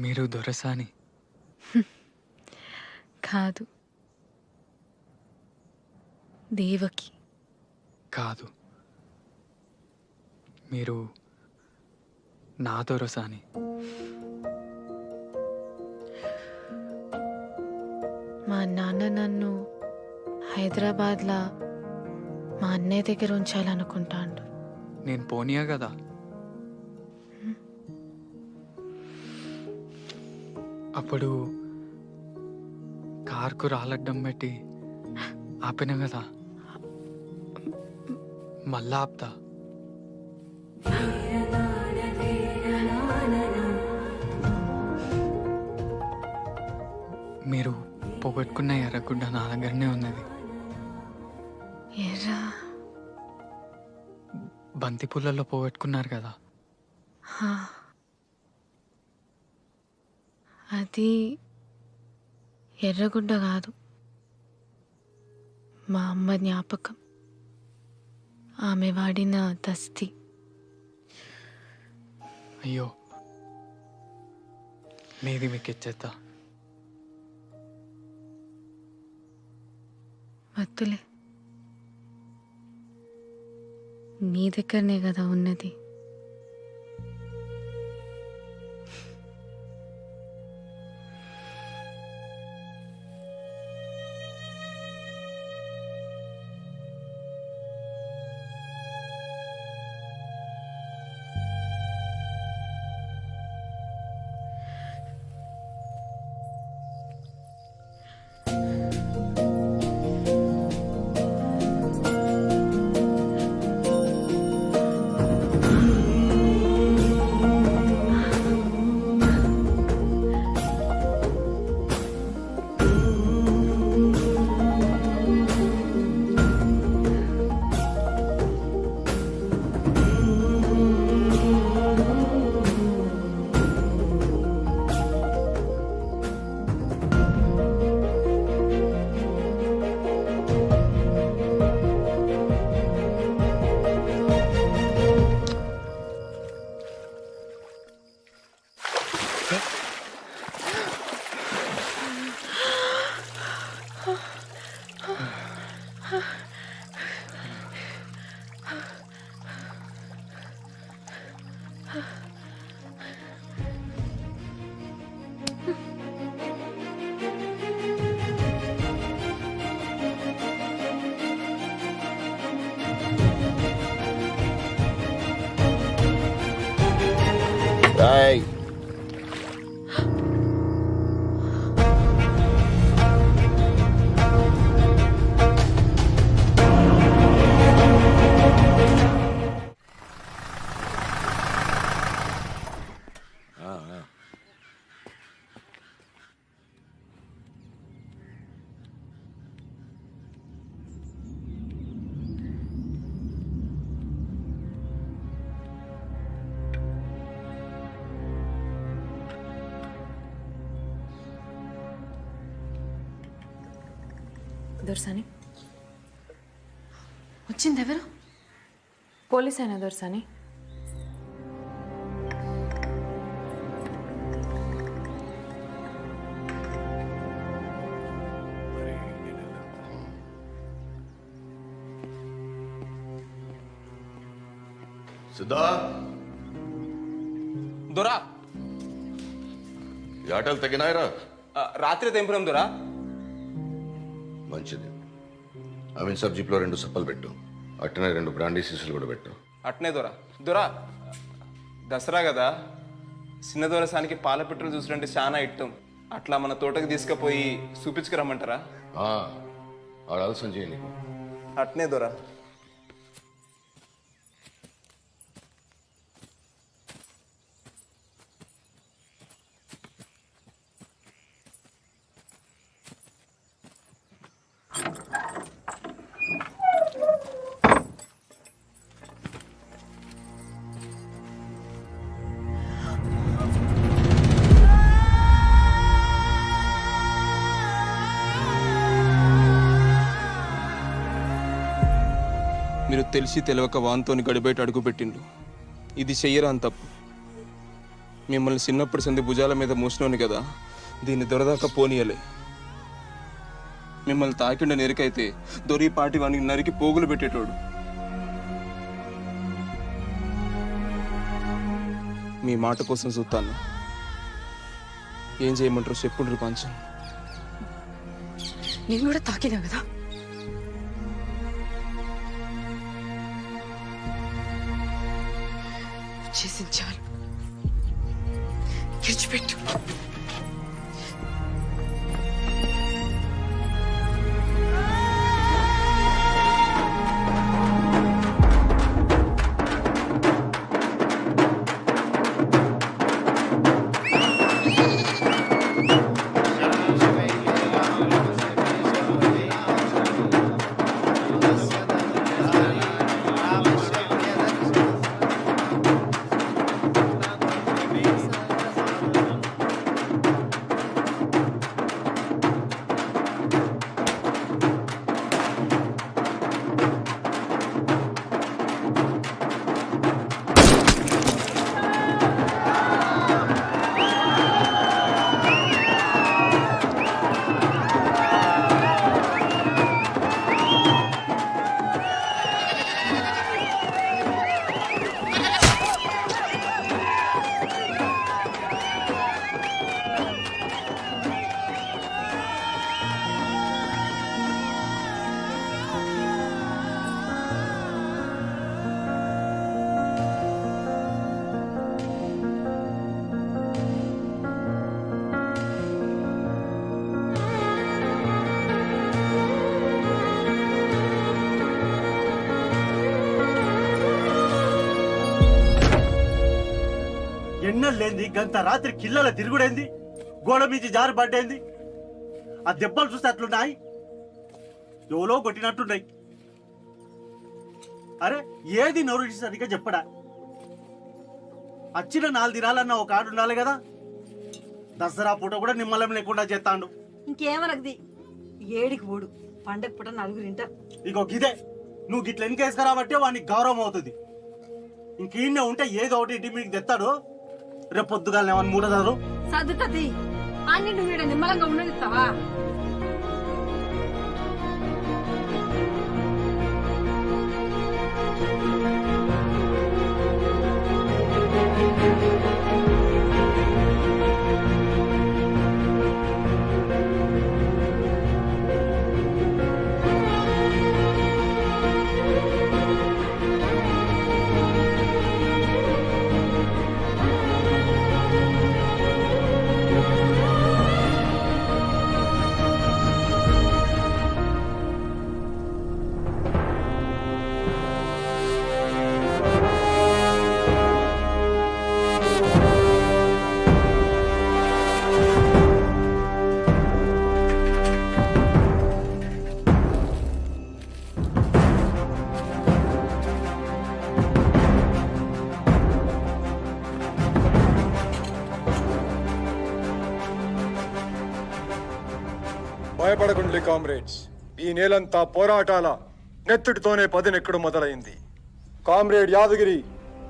మీరు దొరసాని? కాదు, దేవకి. కాదు, మీరు నా దొరసాని. మా నాన్న నన్ను హైదరాబాద్లో మా అన్నయ్య దగ్గర ఉంచాలనుకుంటాండు. నేను పోనీయా కదా. అప్పుడు కార్కు రాలడ్డం పెట్టి ఆపిన కదా, మళ్ళా ఆపుతా. మీరు పోగొట్టుకున్న ఎర్రగుడ్డ నా దగ్గరనే ఉన్నది. ఎర్రా బంతి పూలలో పోగొట్టుకున్నారు కదా. అది ఎర్రగుడ్డ కాదు, మా అమ్మ జ్ఞాపకం. ఆమె వాడిన దస్తి. అయ్యో, మీది మీకు ఇచ్చేద్దా. వద్దులే, నీ దగ్గరనే కదా ఉన్నది. రాయ్ దొరసాని వచ్చింది ఎవరు? పోలీస్ అయినా దొరసాని. సిద్ధా దొరా, ఈ ఆటలు తగినాయరా? రాత్రి తెంపురం దొరా. మంచిది. అమీన్ సాబ్ జీప్లో 2 సప్పలు పెట్టు. అట్టనే 2 బ్రాండీ సీసులు కూడా పెట్టు. అట్నే దొరా. దొరా, దసరా కదా, చిన్న దొరసానికి పాల పెట్రోల్ చూసినట్టే చాలా ఇట్టం. అట్లా మన తోటకి తీసుకుపోయి చూపించుకురమ్మంటారా? ఆడ ఆలస్యం చేయి నీకు. అట్నే దొరా. మీరు తెలిసి తెలియక వాన్తోని గడిబయట అడుగు పెట్టిండు. ఇది చెయ్యరా అని తప్పు. మిమ్మల్ని చిన్నప్పటి సంది భుజాల మీద మోసినోని కదా, దీన్ని దొరదాకా పోనీయలే. మిమ్మల్ని తాకిండ నెరికైతే దొరిపాటి వానికి నరికి పోగులు పెట్టేటోడు. మీ మాట కోసం చూస్తాను. ఏం చేయమంటారు చెప్పుండ్రు పంచం. నేను కూడా తాకినా కదా. చేసింది చాలు, విడిచిపెట్టు. ఎన్నెళ్ళేంది గంత రాత్రి కిల్లల తిరుగుడేంది, గోడ మీది జారి పడ్డేంది, ఆ దెబ్బలు చూస్తే అట్లున్నాయి, ఎవలో కొట్టినట్టున్నాయి. అరే ఏది నోరు సరిగ్గా చెప్పడా? వచ్చిన 4 దినాలన్నా ఒక ఆడు ఉండాలి కదా. దసరా పూట కూడా నిమ్మలం లేకుండా చేస్తాడు. ఇంకేమనది ఏడికి పోడు, పండగ పూట 4 ఇంటారు. ఇగో గిదే నువ్వు గిట్ల ఎన్కేసుకురాబట్టే వానికి గౌరవం అవుతుంది. ఇంకీన్నే ఉంటే ఏదో ఒకటి ఇంటి మీకు తెస్తాడు. రేపు పొద్దుగానే ఏమన్నా మూడదారు సర్దుతది అన్ని నువ్వు ఈడ నిమ్మలంగా ఉండనిస్తావా? భయపడకుండ్లి కామ్రేడ్స్, ఈ నేలంతా పోరాటాల నెత్తుడితోనే పదినెక్కడు మొదలైంది. కామ్రేడ్ యాదగిరి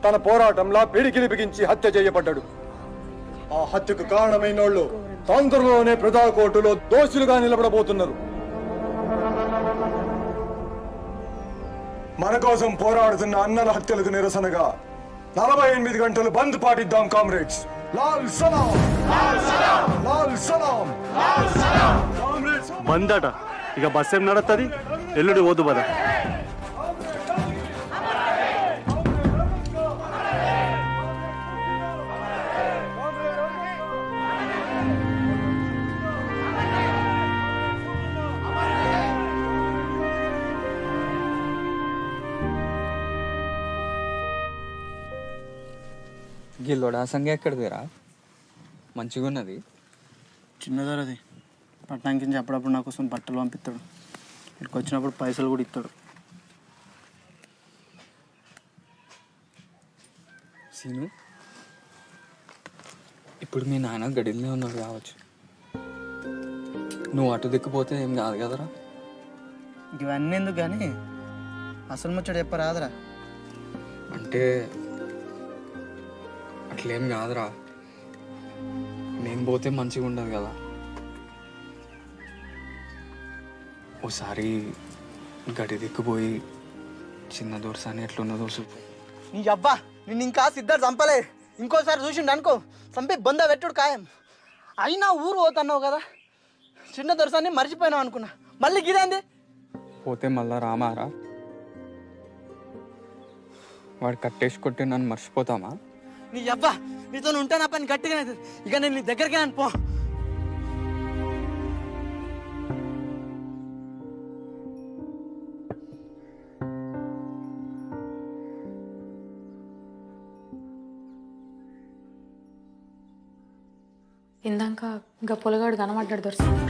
తన పోరాటంలా పిడికిలి బిగించి హత్య చేయబడ్డాడు. ఆ హత్యకు కారణమైనోళ్ళు తొందరలోనే ప్రజా కోర్టులో దోషులుగా నిలబడబోతున్నారు. మన కోసం పోరాడుతున్న అన్నల హత్యలకు నిరసనగా 48 గంటలు బంద్ పాటిద్దాం కామ్రేడ్స్. లాల్ సలాం, లాల్ సలాం. బందట ఇక బస్ ఏం నడుస్తుంది, ఎల్లుడి పోదు బదా. గిల్లోడా సంగ ఎక్కడిదిరా? మంచిగా ఉన్నది. చిన్నదరది పట్టణానికి నుంచి అప్పుడప్పుడు నా కోసం బట్టలు పంపిస్తాడు. ఇక్కడికి వచ్చినప్పుడు పైసలు కూడా ఇస్తాడు. సీను, ఇప్పుడు మీ నాన్న గడిలో ఉన్నాడు కావచ్చు. నువ్వు అటు దిక్కుపోతే ఏం కాదు కదరా? ఇవన్నీ ఎందుకు కానీ అసలు ముచ్చట చెప్పరాదురా. అంటే అట్లేం కాదురా, నేను పోతే మంచిగా ఉండదు కదా. ఓసారి గడి దిక్కుపోయి చిన్న దొరసాని ఎట్లున్నదో చూపు. నీ అబ్బా నిన్ను ఇంకా సిద్ధార్థ చంపలే. ఇంకోసారి చూసిండు అనుకో చంపి బొంద పెట్టుడు ఖాయం. అయినా ఊరు పోతున్నావు కదా, చిన్న దొరసాన్ని మర్చిపోయినావు అనుకున్నా. మళ్ళీ గిదేంది? పోతే మళ్ళా రామారా? వాడు కట్టేసి కొట్టి నన్ను మర్చిపోతామా? నీ అబ్బా నీతో ఉంటే నా పని గట్టిగా అవుతుంది. ఇక నేను నీ దగ్గరికి పో. ఇందాక ఇంకా పొలగాడు కనబడ్డాడు దొరసాని.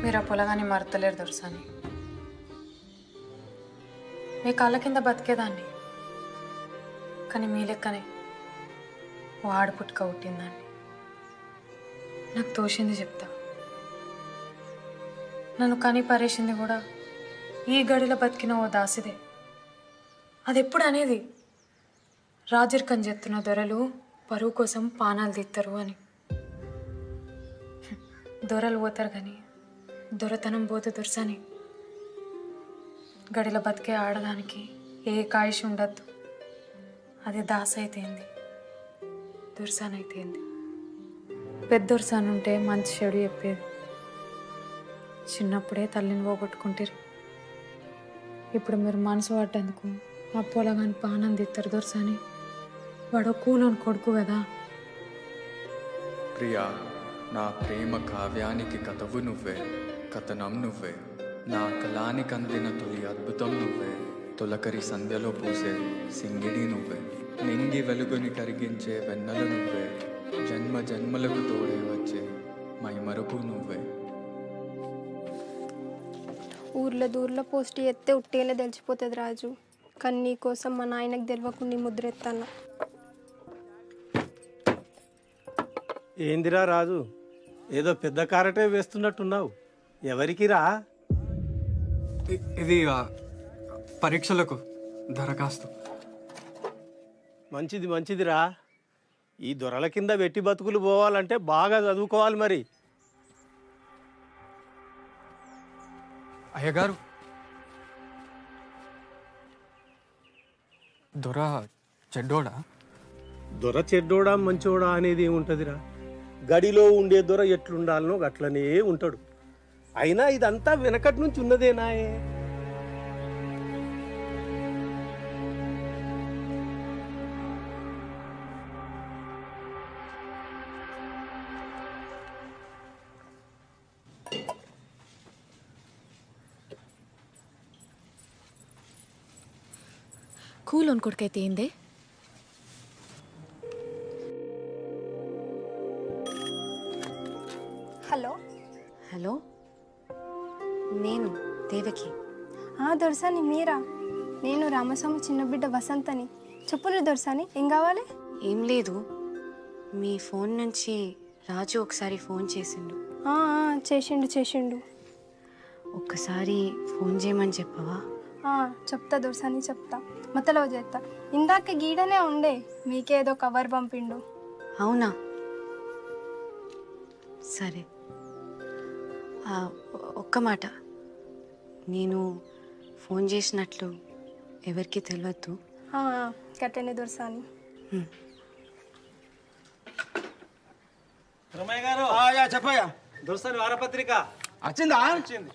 మీరు ఆ పొలగాన్ని మరతలేరు దొరసాని. మీ కాళ్ళ కింద బతికేదాన్ని, కానీ మీ లెక్కనే ఓ ఆడపుట్టుక పుట్టిందాన్ని. నాకు తోచింది చెప్తా. నన్ను కని పరేసింది కూడా ఈ గడిలో బతికిన ఓ దాసిదే. అది ఎప్పుడు అనేది రాజరికం చెప్తున్న దొరలు పరువు కోసం పానాలు తీస్తారు అని. దొరలు పోతారు కానీ దొరతనం పోతే దొరసాని. గడిలో బతికే ఆడదానికి ఏ కాయిష్ ఉండద్దు. అది దాస అయితేంది, దొరసాని అయితేంది. పెద్ద దొరసాని ఉంటే మంచి చెడు చెప్పేది. చిన్నప్పుడే తల్లిని పోగొట్టుకుంటారు. ఇప్పుడు మీరు మనసు పడ్డందుకు ఆ పొలగాని పానం తిత్తారు దొరసాని. వాడు కూలోని కొడుకు కదా. ప్రియా, నా ప్రేమ కావ్యానికి కథవు నువ్వే, కథనం నువ్వే. నా కళానికి అందిన తొలి అద్భుతం నువ్వే. తొలకరి సంధ్యలో పూసే సింగిడి నువ్వే. నింగి వెలుగుని కరిగించే వెన్నెలు నువ్వే. జన్మ జన్మలకు తోడే వచ్చే మైమరుపు నువ్వే. ఊర్లో దూర్లో పోస్ట్ ఎత్తే ఉట్టిగానే తెలిసిపోతుంది రాజు. కానీ నీకోసం మా నాయనకు తెలియకుండా ముద్ర ఎత్తాను. ఏందిరా రాజు, ఏదో పెద్ద కారటే వేస్తున్నట్టున్నావు. ఎవరికి రా? ఇది పరీక్షలకు దరఖాస్తు. మంచిది మంచిదిరా. ఈ దొరల కింద వెట్టి బతుకులు పోవాలంటే బాగా చదువుకోవాలి మరి. అయ్యగారు, దొర చెడ్డోడా? దొర చెడ్డోడా మంచోడా అనేది ఏముంటుందిరా. గడిలో ఉండే దొర ఎట్లుండాలనో అట్లనే ఉంటాడు. అయినా ఇదంతా వెనకటి నుంచి ఉన్నదేనాయే. కూలోని కొడుకైతే ఏందే? హలో హలో, నేను దేవకి. దొరసాని మీరా? నేను రామస్వామి చిన్న బిడ్డ వసంతని. చెప్పులు దొరసాని, ఏం కావాలి? ఏం లేదు, మీ ఫోన్ నుంచి రాజు ఒకసారి ఫోన్ చేసిండు. చేసిండు. ఒక్కసారి ఫోన్ చేయమని చెప్పవా? చెప్తా దొరసాని, చెప్తా. మతలో చేస్తా. ఇందాక గీడనే ఉండే, మీకేదో కవర్ పంపిండు. అవునా, సరే. ఒక్క మాట, నేను ఫోన్ చేసినట్లు ఎవరికి తెలియద్దు. కట్టెనే దొరసాని. రమయ్య గారు చెప్పయ్యా. దొరసాని వారపత్రిక వచ్చిందా? వచ్చింది.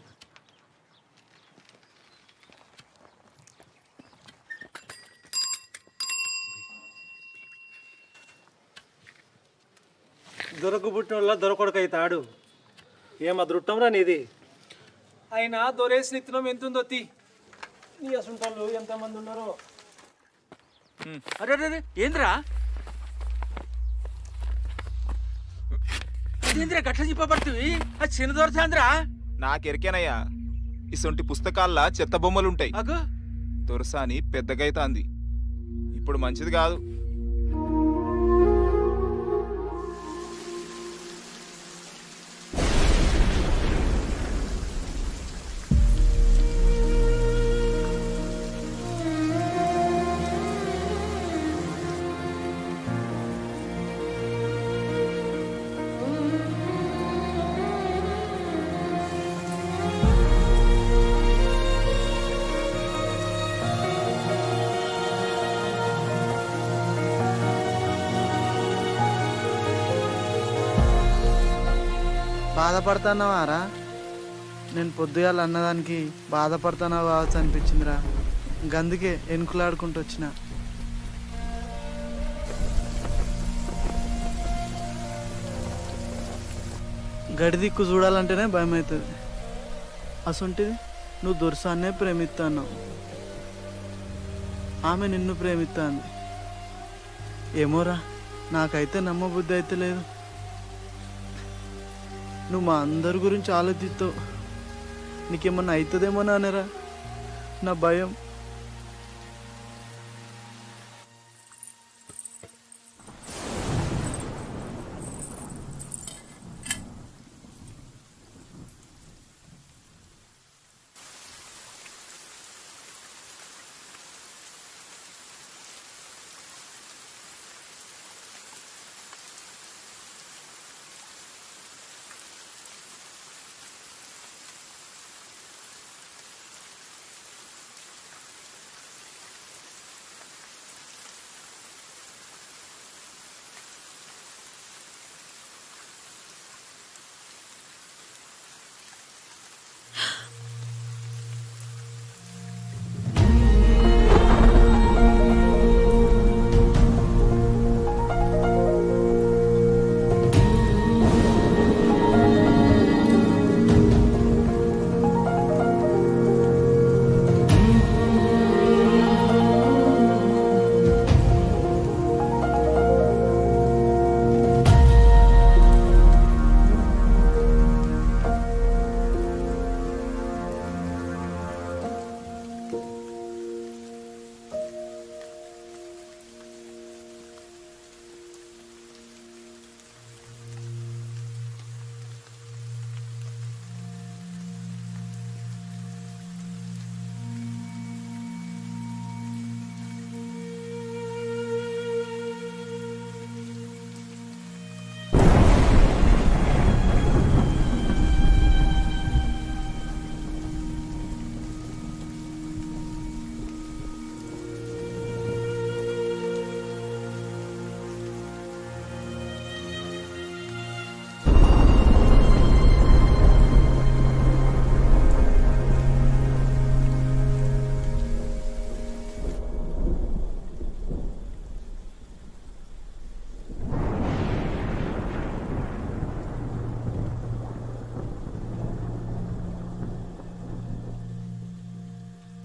దొరకు పుట్టిన వాళ్ళ దొరకొడక అవుతాడు. ఏం అదృష్టంరా నీది. అయినా దొరేసి నిత్యం ఎంతుందో తీ. నీ అసుంటాళ్ళు ఎంతమంది ఉన్నారో. అరే ఏంద్రా ఏంద్రా గట్ల చెప్పబడుతుంది? అది చిన్న దొరసాంద్రా. నాకెరికేనయ్యా, ఇసొంటి పుస్తకాల్లో చెత్త బొమ్మలుంటాయి. దొరసాని పెద్దగైతాంది. ఇప్పుడు మంచిది కాదు. బాధపడుతున్నావారా? నేను పొద్దుగాల అన్నదానికి బాధపడుతున్నావు కావచ్చు అనిపించిందిరా. గందుకే ఎనుకులాడుకుంటూ వచ్చిన. గడి దిక్కు చూడాలంటేనే భయం అవుతుంది. అసొంటిది నువ్వు దొరసాన్నే ప్రేమిస్తున్నావు, ఆమె నిన్ను ప్రేమిస్తాంది. ఏమోరా, నాకైతే నమ్మబుద్ధి అయితే లేదు. నువ్వు మా అందరి గురించి ఆలోచిస్తావు, నీకేమన్నా అవుతుందేమో నానేరా నా భయం.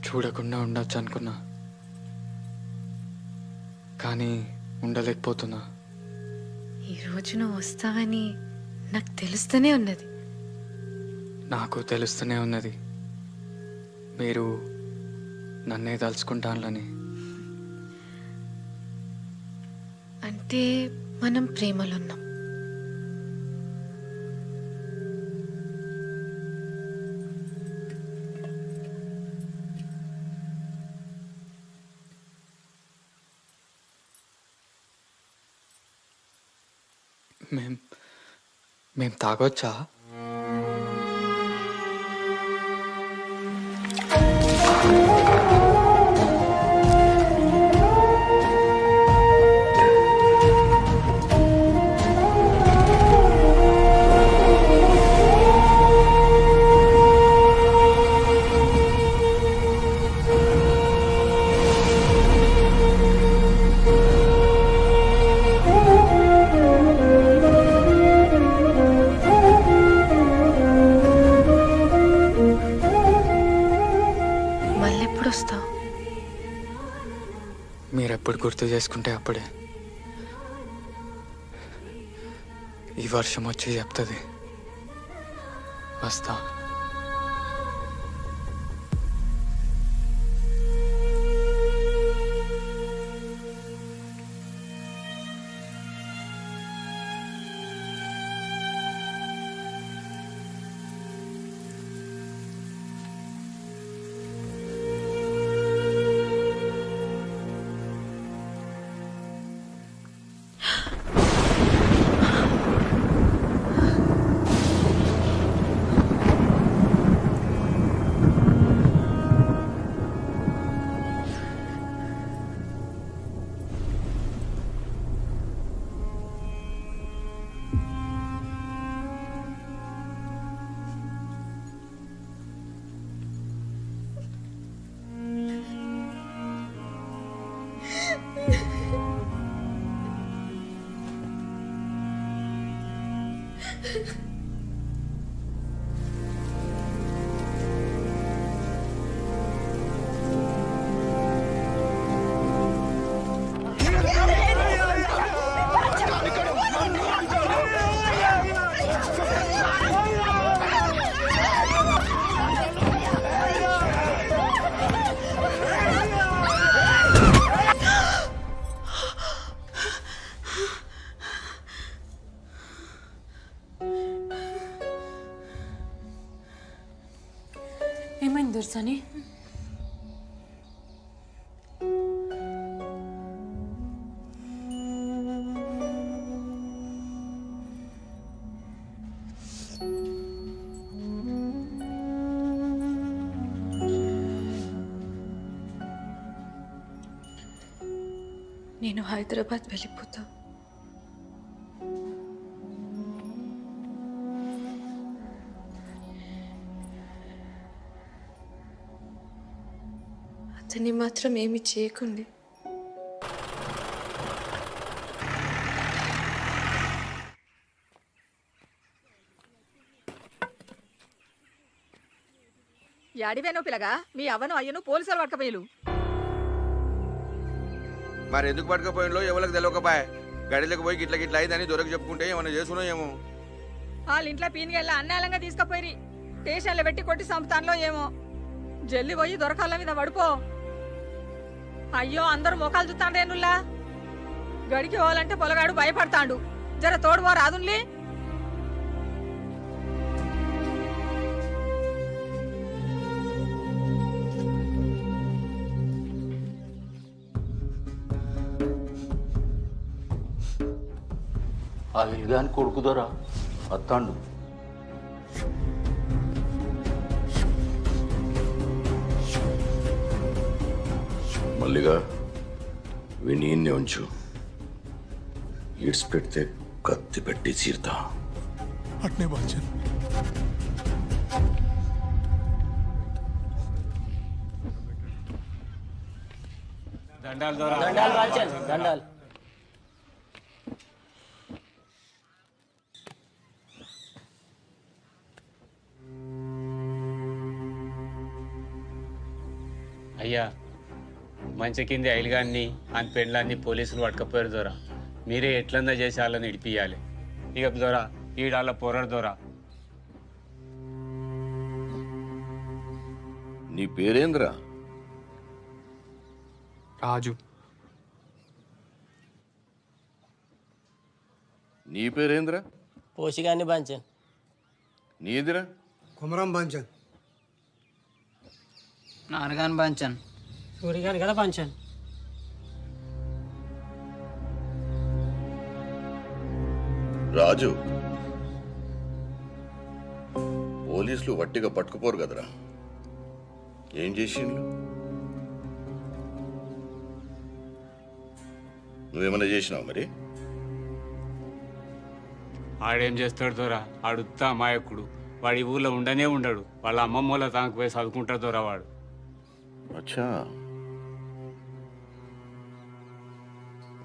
చూడకుండా ఉండొచ్చు అనుకున్నా, కానీ ఉండలేకపోతున్నా. ఈరోజు నువ్వు వస్తావని నాకు తెలుస్తూనే ఉన్నది. నాకు తెలుస్తూనే ఉన్నది మీరు నన్నే తలుచుకుంటానని. అంటే మనం ప్రేమలో ఉన్నాం. మేం తాగొచ్చా? మీరెప్పుడు గుర్తు చేసుకుంటే అప్పుడే. ఈ వర్షం వచ్చి చెప్తుంది వస్తా. ఏమైంది దొరసాని? నేను హైదరాబాద్ వెళ్ళిపోతా. అతన్ని మాత్రం ఏమి చేయకండి. యాడివేనో పిల్లగా మీ అవ్వను అయ్యను పోలీసులు పట్టకపోయిలు. మరి ఎందుకు పట్టుకపోయినలో ఎవరికి తెలియకపాయ గడిలోకి పోయి గిట్ల గిట్ల అయిందని దొరికి చెప్పుకుంటే ఏమన్నా చేసుకున్నాం ఏమో. వాళ్ళ ఇంట్లో పీనిగెళ్ళ అన్నాలంగా తీసుకుపోయి స్టేషన్లో పెట్టి కొట్టి సంపుతాన్లో ఏమో. జల్లి పోయి దొరకాల మీద పడిపో. అయ్యో అందరూ మొఖాలు చూస్తాండేనుల్లా. గడికి పోవాలంటే పొలగాడు భయపడతాండు. జర తోడువో రాదున్లీ. ఆ విలుగాని కొడుకుదోరా అత్తాండు. మల్లిగా వినీన్నే ఉంచు. ఈడ్స్ పెడితే కత్తి పెట్టి చీరుతా. అట్నే బాచన్. దండాలు దండాలు. అయ్యా మంచి కింది ఐలుగాన్ని అని పెండ్లాన్ని పోలీసులు పట్టుకపోయారు దొరా. మీరే ఎట్లన్నా చేసి వాళ్ళని ఇడిపియాలి. ఇక దొరా ఈడాళ్ళ పోరాడు దొరా. నీ పేరేంద్రా? రాజు. నీ పేరేంద్రా? పోషిగాన్ని బాంచన్. నీదిరా? కుమరం బాంచన్. నాన్నగాని బాంచన్. సూరిగాని కదా బాంచన్. రాజు, పోలీసులు వట్టిగా పట్టుకుపోరు కదరా. ఏం చేసిండ్లు? నువ్వేమన్నా చేసినావు మరి? ఆడేం చేస్తాడు దొరా? ఆడుతా అమాయకుడు. వాడి ఊళ్ళో ఉండనే ఉండడు. వాళ్ళ అమ్మమ్మ వాళ్ళ తానికి పోయి చదువుకుంటాడు దొరా వాడు. అచ్చా,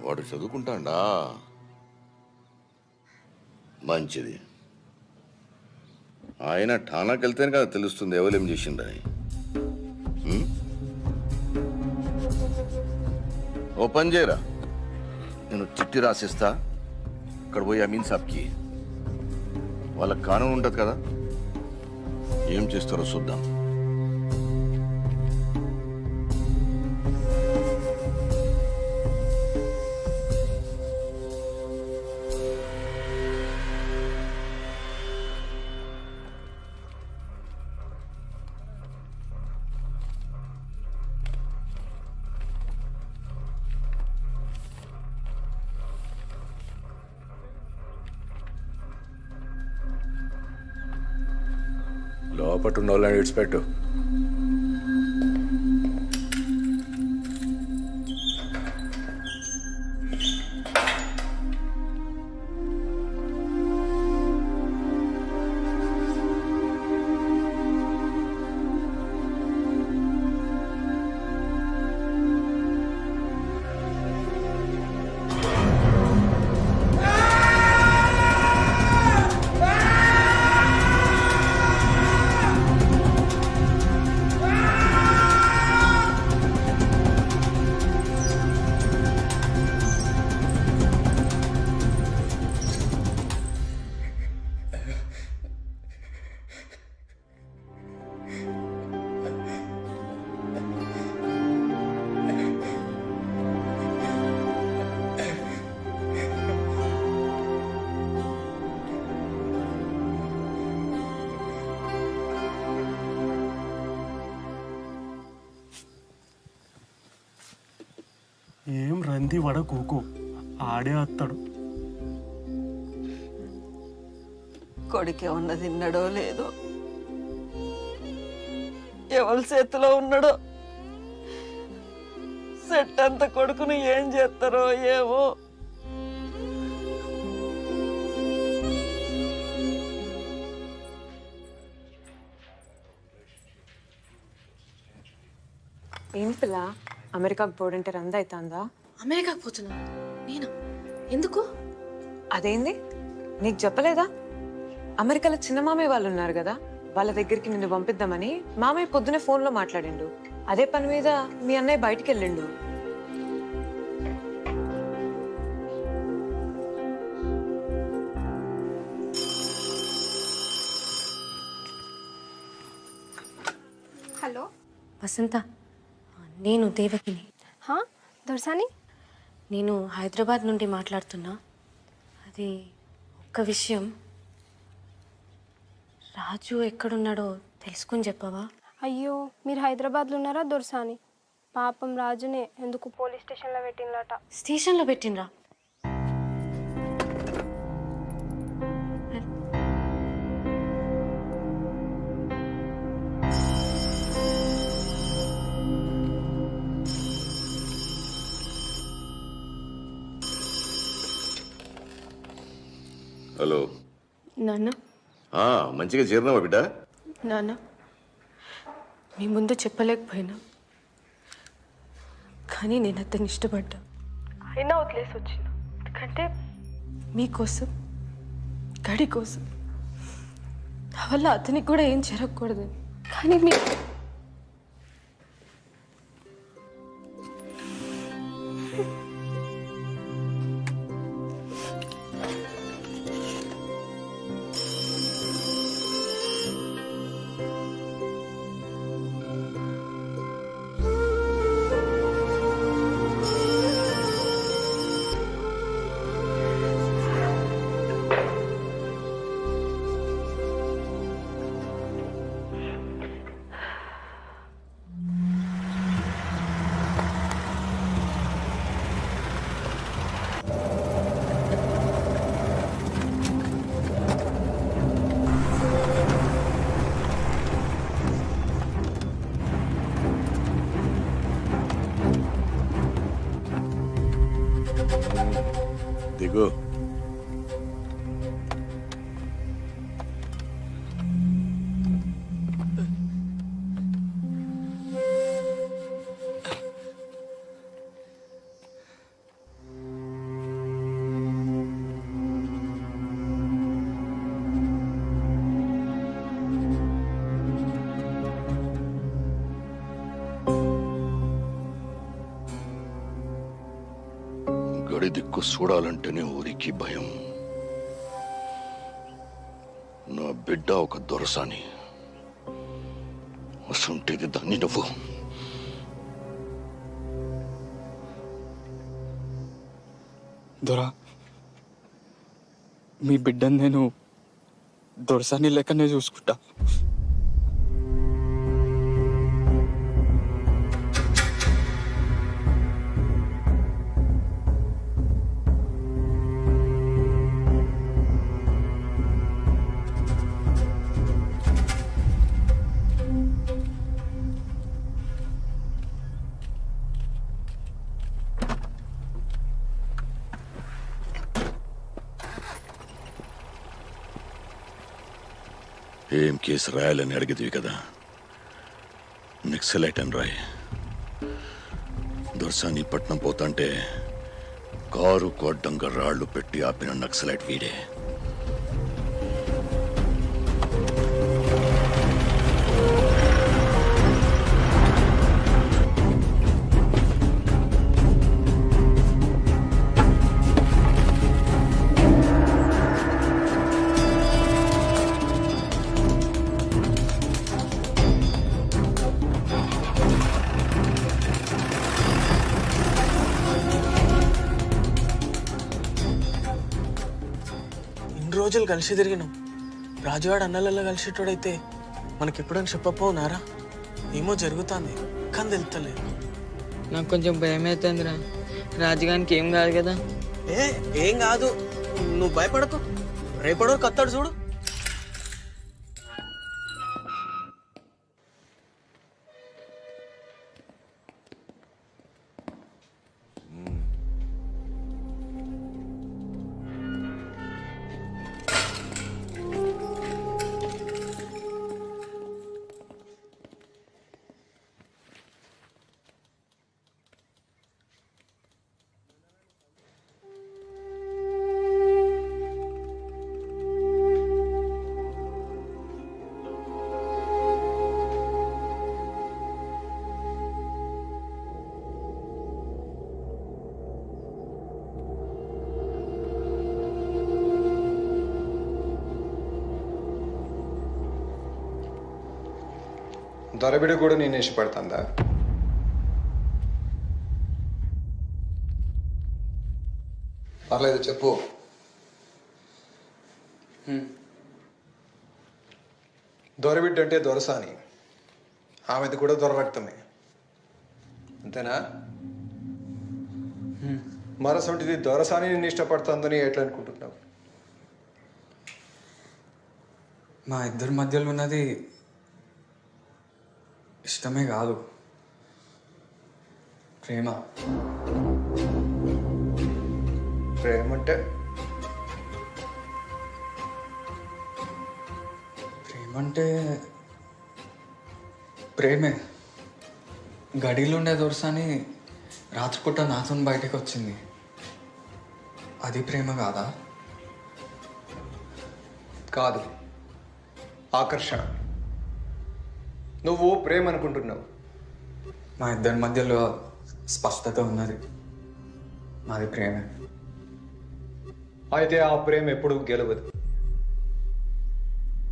వాడు చదువుకుంటాడా? మంచిది. ఆయన ఠానాకి వెళ్తేనే కదా తెలుస్తుంది ఎవరేం చేసిండని. ఓ పని చేయరా, నేను చిట్టి రాసిస్తా. ఇక్కడ పోయి అమీన్ సాబ్కి వాళ్ళకి కానూన్ ఉంటుంది కదా, ఏం చేస్తారో చూద్దాం. లోపట ఉన్న వాళ్ళని విడిచిపెట్టు. ఏం రంది వడ కూకు ఆడే వస్తాడు. కొడుకే ఉన్న తిన్నాడో లేదో, ఎవరి చేతిలో ఉన్నాడో, సెట్ అంత కొడుకును ఏం చేస్తారో ఏమో. ఏం పిల్ల అమెరికాకు పోడంటే రంద అవుతుందా? అమెరికాకు పోతున్నా నేనా? ఎందుకు? అదేంది నీకు చెప్పలేదా? అమెరికాలో చిన్న మామయ్య వాళ్ళు ఉన్నారు కదా, వాళ్ళ దగ్గరికి నిన్ను పంపిద్దామని మామయ్య పొద్దునే ఫోన్లో మాట్లాడిండు. అదే పని మీద మీ అన్నయ్య బయటికి వెళ్ళిండు. హలో వసంత, నేను దేవకిని. దొరసాని, నేను హైదరాబాద్ నుండి మాట్లాడుతున్నా. అది ఒక్క విషయం, రాజు ఎక్కడున్నాడో తెలుసుకుని చెప్పవా? అయ్యో మీరు హైదరాబాద్లో ఉన్నారా దొరసాని? పాపం రాజునే ఎందుకు పోలీస్ స్టేషన్లో పెట్టిందట. స్టేషన్లో పెట్టినరా? హలో నాన్న. మంచిగా చేరినావా బిడ్డ? నాన్న, మీ ముందు చెప్పలేకపోయినా, కానీ నేను అతన్ని ఇష్టపడ్డా. అయినా వదిలేసి వచ్చిన, ఎందుకంటే మీకోసం, గడి కోసం. నా వల్ల అతనికి కూడా ఏం జరగకూడదు. కానీ మీ దిగు. గడి దిక్కు చూడాలంటేనే ఊరికి భయం. నా బిడ్డ ఒక దొరసాని, అసంటేది దాన్ని నువ్వు. దొరా, మీ బిడ్డను నేను దొరసాని లెక్కనే చూసుకుంటా. ఏం కేసు రాయాలని అడిగేదివి కదా, నక్సలైట్ అని రాయి. దొరసాని పట్నం పోతాంటే కారు అడ్డంగా రాళ్లు పెట్టి ఆపిన నక్సలైట్ వీడే. రోజులు కలిసి తిరిగినాం. రాజువాడు అన్నలలో కలిసేటోడైతే మనకెప్పుడని చెప్పపోనారా? ఏమో జరుగుతుంది కానీ తెలుస్తలేదు. నాకు కొంచెం భయం అవుతుందిరా. రాజుగానికి ఏం కాదు కదా. ఏం కాదు, నువ్వు భయపడకు. రేపడో కత్తాడు చూడు. దొరబిడ కూడా నేను ఇష్టపడుతుందా? పర్లేదు చెప్పు. దొరబిడ్డ అంటే దొరసాని, ఆమెది కూడా దొర రక్తమే, అంతేనా? మరసొంటిది దొరసాని నిన్ను ఇష్టపడుతుందని ఎట్లా అనుకుంటున్నావు? మా ఇద్దరి మధ్యలో ఉన్నది ఇష్టమే కాదు, ప్రేమ. ప్రేమ అంటే ప్రేమే. గడిలో ఉండే దొరసాని రాత్రిపూట నాతో బయటకు వచ్చింది. అది ప్రేమ కాదా? కాదు, ఆకర్షణ. నువ్వు ప్రేమ అనుకుంటున్నావు. మా ఇద్దరి మధ్యలో స్పష్టత ఉన్నది, మాది ప్రేమే. అయితే ఆ ప్రేమ ఎప్పుడు గెలవదు.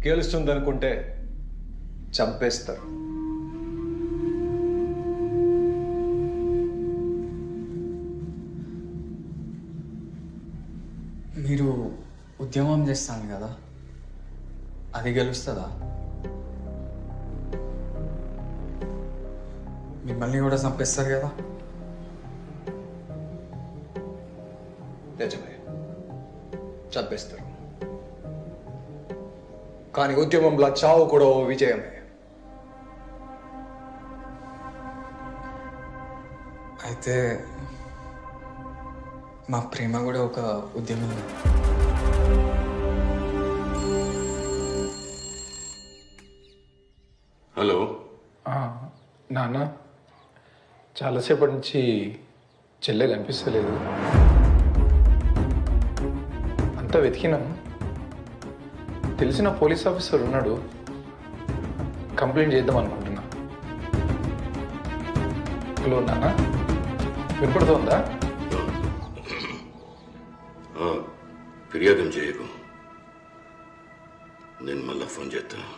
గెలుస్తుందనుకుంటే చంపేస్తారు. మీరు ఉద్యమం చేస్తాను కదా, అది గెలుస్తుందా? మిమ్మల్ని కూడా చంపేస్తారు కదా? నిజమే, చంపేస్తారు. కానీ ఉద్యమంలో చావు కూడా ఓ విజయమే. అయితే మా ప్రేమ కూడా ఒక ఉద్యమం. హలో నాన్న, చాలాసేపటి నుంచి చెల్లె కనిపిస్తలేదు. అంతా వెతికినాం. తెలిసిన పోలీస్ ఆఫీసర్ ఉన్నాడు, కంప్లైంట్ చేద్దాం అనుకుంటున్నా. హలో నాన్న, వినపడుతోందా? ఫిర్యాదు చేయకు, నేను మళ్ళా ఫోన్ చేస్తాను.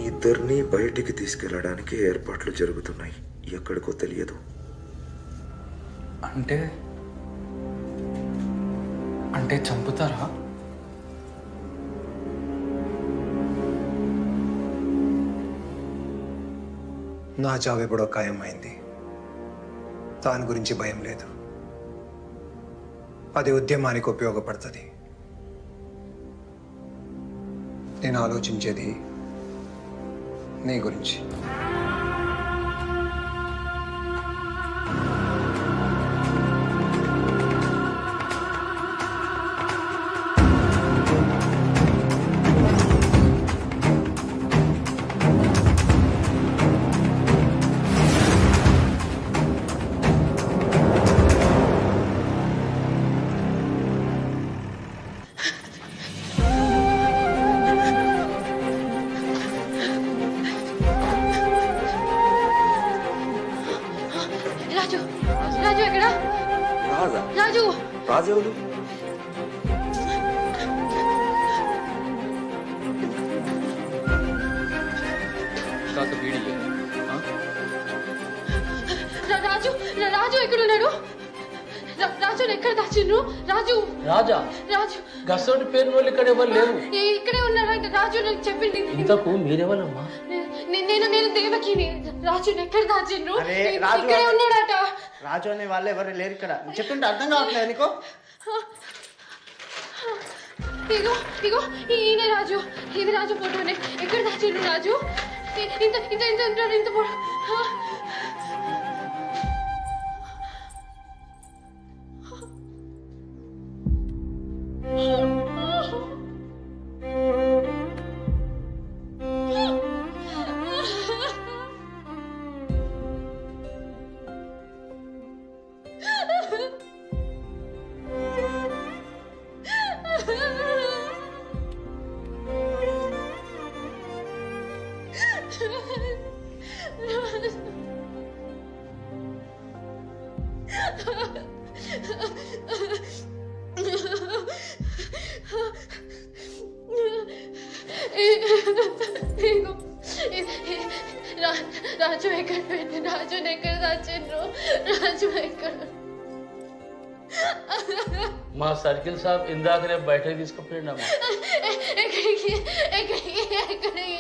ఇద్దరిని బయటికి తీసుకెళ్ళడానికి ఏర్పాట్లు జరుగుతున్నాయి. ఎక్కడికో తెలియదు. అంటే చంపుతారా? నా చావు ఎప్పుడో ఖాయమైంది. దాని గురించి భయం లేదు. అది ఉద్యమానికి ఉపయోగపడుతుంది. నేను ఆలోచించేది నీ గురించి. రాజు రాజు ఎవరు? రాజు రాజు ఎక్కడున్నాడు? రాజు ఎక్కడ దాచిండ్రు? రాజు రాజా రాజు గసోటి పేరు వాళ్ళు ఇక్కడ ఎవరు లేరు. ఇక్కడే ఉన్నాడు రాజు నాకు చెప్పింది. ఇంతకు మీరెవరమ్మా? నేను దేవకిని. రాజు ఎక్కడ దాచిండ్రు? అరే, రాజు ఇక్కడే ఉన్నాడట. రాజు అనే వాళ్ళు ఎవరు లేరు ఇక్కడ. చెప్తుంటే అర్థం కావట్లేదు నీకు? ఇగో ఇగో ఈయన రాజు. ఇది రాజు ఫోటోనే. ఎక్కడ దాచిండ్రు రాజు? ఇంత ఇంత ఇంత ఇంత ఇంత ఫోటో. రాజు ఎక్కడ పెట్టు? రాజు ఎక్కడ దాచిండ్రు? రాజు ఎక్కడ? మా సర్కిల్ సాబ్ ఇందాకనే బయటకు తీసుకుపోయిండమ్మా. ఎక్కడికి ఎక్కడికి ఎక్కడికి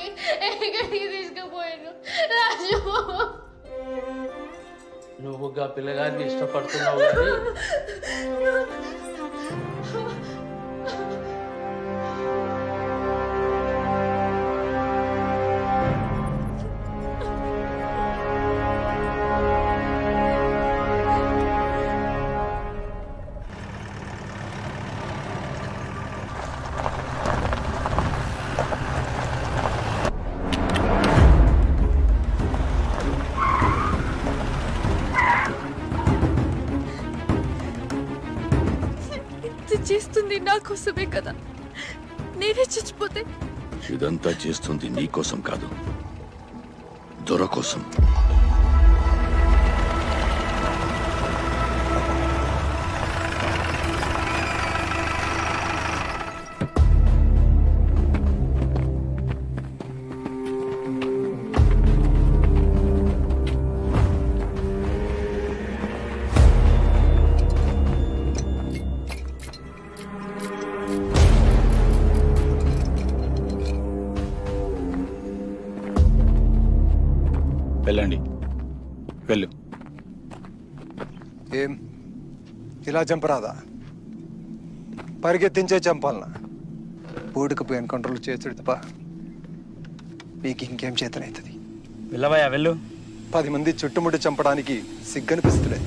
ఎక్కడికి తీసుకుపోయాను రాజు? నువ్వు గా పిల్లగారిని ఇష్టపడుతున్నావు కానీ చేస్తుంది నా కోసమే కదా. నేనే చచ్చిపోతే ఇదంతా చేస్తుంది నీ కోసం కాదు, దొర కోసం. వెళ్ళండి, వెళ్ళు. ఏం ఇలా చంపరాదా? పరిగెత్తించే చంపాలనా? బూడికి ఎన్కౌంటర్లు చేతుడు తప్ప మీకు ఇంకేం చేతనవుతుంది? వెళ్ళవయ్యా వెళ్ళు. 10 మంది చుట్టుముట్టి చంపడానికి సిగ్గనిపిస్తులే.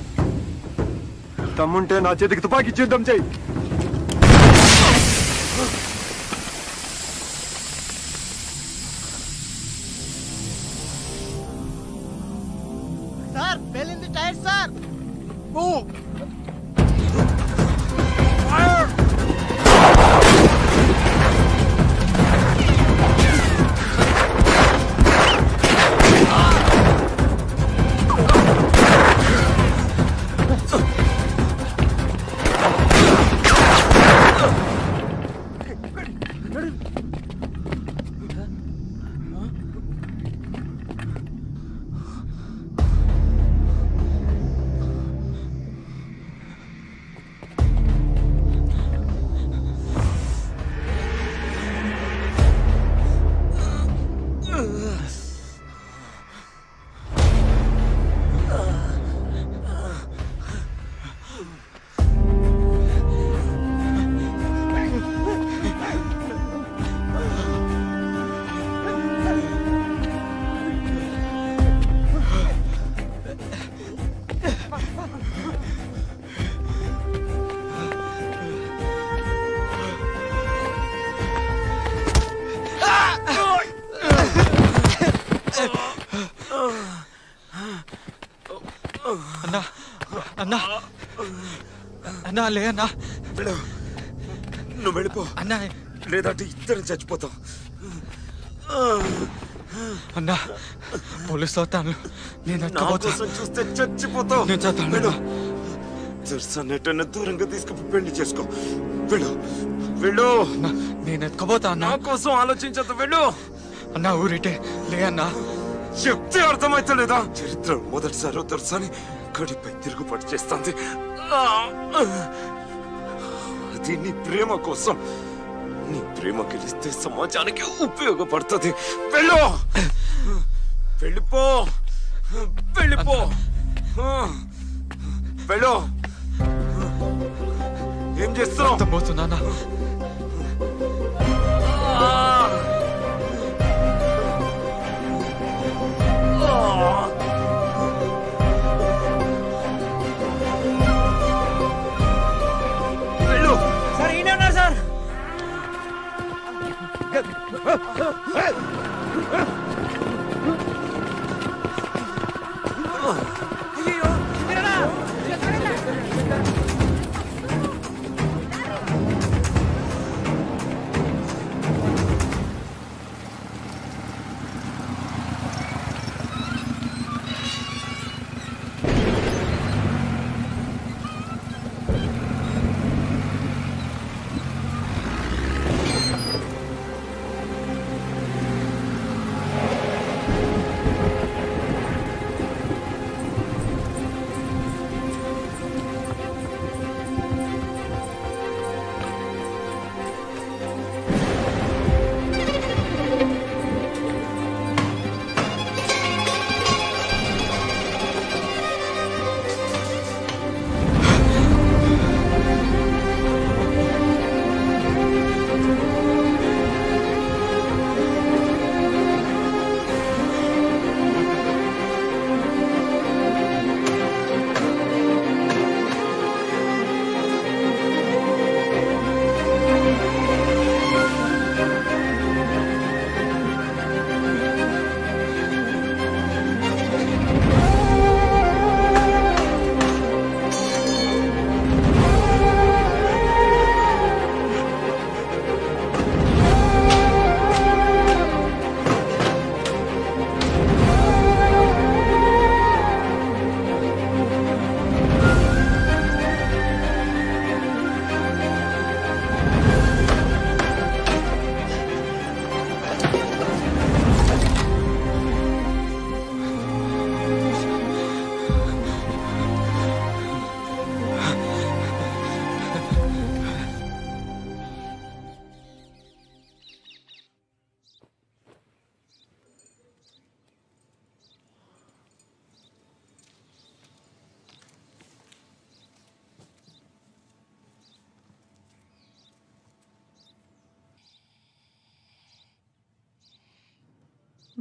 తమ్ముంటే నా చేతికి తుపాకీ యుద్ధం చేయి. సార్ పేలింది టైర్ సార్. అన్నా అన్నా అన్నా లే అన్నా, నువ్వు వెళ్ళిపో అన్నా, లేదంటే ఇద్దరం చచ్చిపోతాం. అన్నా పోలీసు వస్తాను, నేను నా కోసం చూస్తే చచ్చిపోతావు. నేను చస్తాను. దర్శనటన్న దూరంగా తీసుకుని పెళ్లి చేసుకో. వెళ్ళు వెళ్ళు. నేను ఎత్తుకోబోతా అన్నా. నా కోసం ఆలోచించదు. వెళ్ళు అన్నా. ఊరిటే లే అన్నా. చెప్తే అర్థమైతలేదా? చరిత్ర మొదటిసారి దర్శని గడిపై తిరుగుబాటు చేస్తుంది. అది నీ ప్రేమ కోసం. నీ ప్రేమ గెలిస్తే సమాజానికి ఉపయోగపడుతుంది. వెళ్ళు వెళ్ళిపో వెళ్ళిపో వెళ్ళు. ఏం చేస్తున్నావు? పోతున్నా. వెళ్ళు. సార్ ఈయన ఉన్నారు సార్.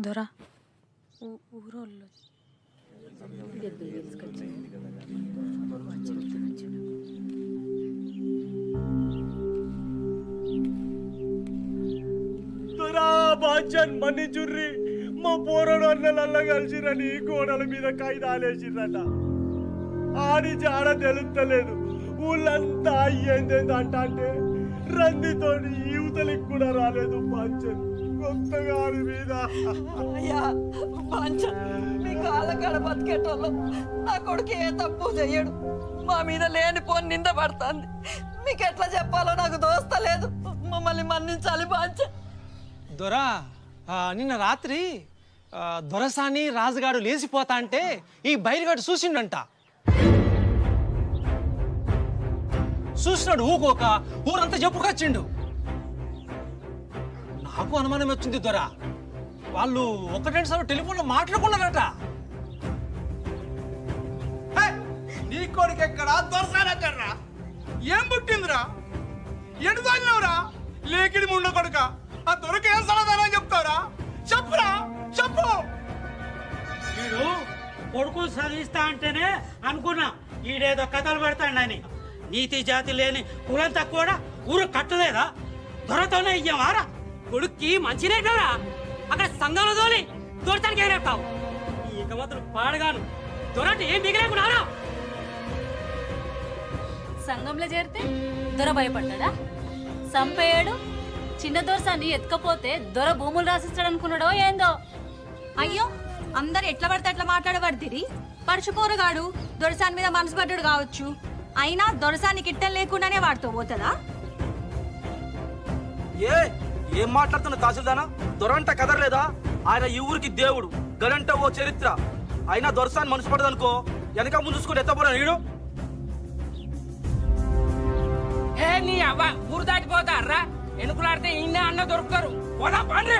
దొరా ఊరోళ్ళు దొరా బాచన్ మన్నిచుర్రి. మా పోరడు అన్నలల్ల కలిసిరని గోడల మీద కాయిదాలేసిరట. ఆడి జాడ తెలుస్తలేదు. ఊళ్ళంతా అయ్యేందేంది అంటే రందితోటి యువతలికి కూడా రాలేదు బాచన్. కొత్తగా మీద అయ్యా పంచ మీ కాళ్ళకాడ బతికేటోళ్ళు నా కొడుకు ఏ తప్పు చెయ్యడు. మా మీద లేనిపోని నింద పడుతుంది. మీకు ఎట్లా చెప్పాలో నాకు దోస్తలేదు. మమ్మల్ని మన్నించాలి పంచ. దొరా నిన్న రాత్రి దొరసాని రాజుగాడు లేచిపోతా అంటే ఈ బయలుగాడు చూసిండంట. చూసినాడు ఊకోక ఊరంతా చెప్పుకొచ్చిండు. నాకు అనుమానం వచ్చింది దొరా. వాళ్ళు ఒకటే సార్లు టెలిఫోన్లో మాట్లాడుకున్నారట. నీ కొడుకు ఎక్కడా దొరసానెక్కడ్రా? ఏం పుట్టిందిరా? ఎటు దానినవరా? లేకిడి ముండ కొడుక. ఆ దొరక ఏం సమాధానం చెప్తారా? చెప్పురా చెప్పు. వీడు కొడుకు చదివిస్తా అంటేనే అనుకున్నా ఈడేదో కథలు పెడతాడని. నీతి జాతి లేని కులం తక్కువ ఊరు కట్టలేదా? దొరతోనే ఇయ్యమారా? కొడుక్కి మంచినేటరా అక్కడ సంఘంలో తోలి దొరతానికి ఏరేస్తావు. ఇక మాత్రం పాడగాను దొరటి ఏం మిగిలేకున్నారా? సంఘంలో చేరితే దొర భయపడ్డా? సంపేయడు చిన్న దొరసాన్ని ఎత్తుకపోతే దొర భూములు రాసిస్తాడు అనుకున్నాడో ఏందో. అయ్యో అందరు ఎట్లా పడితే అట్లా మాట్లాడబడితిరి. పడుచుపోరగాడు దొరసాని మీద మనసు పడ్డాడు కావచ్చు. అయినా దొరసానికి ఇట్టం లేకుండానే వాడుతూ పోతుందా? ఏం మాట్లాడుతున్న తహసీల్దానా? దొరంట కదరలేదా? ఆయన ఈ ఊరికి దేవుడు, గడంట ఓ చరిత్ర. అయినా దొరసాన్ని మనసు పడదనుకో వెనక ముందు చూసుకుని ఎత్తపోడా నీడు. నీ అవ్వ ఊరు దాటిపోతారా? ఎనుకులాడితే ఇన్న అన్న దొరుకుతారు. పోదా పండ్రి.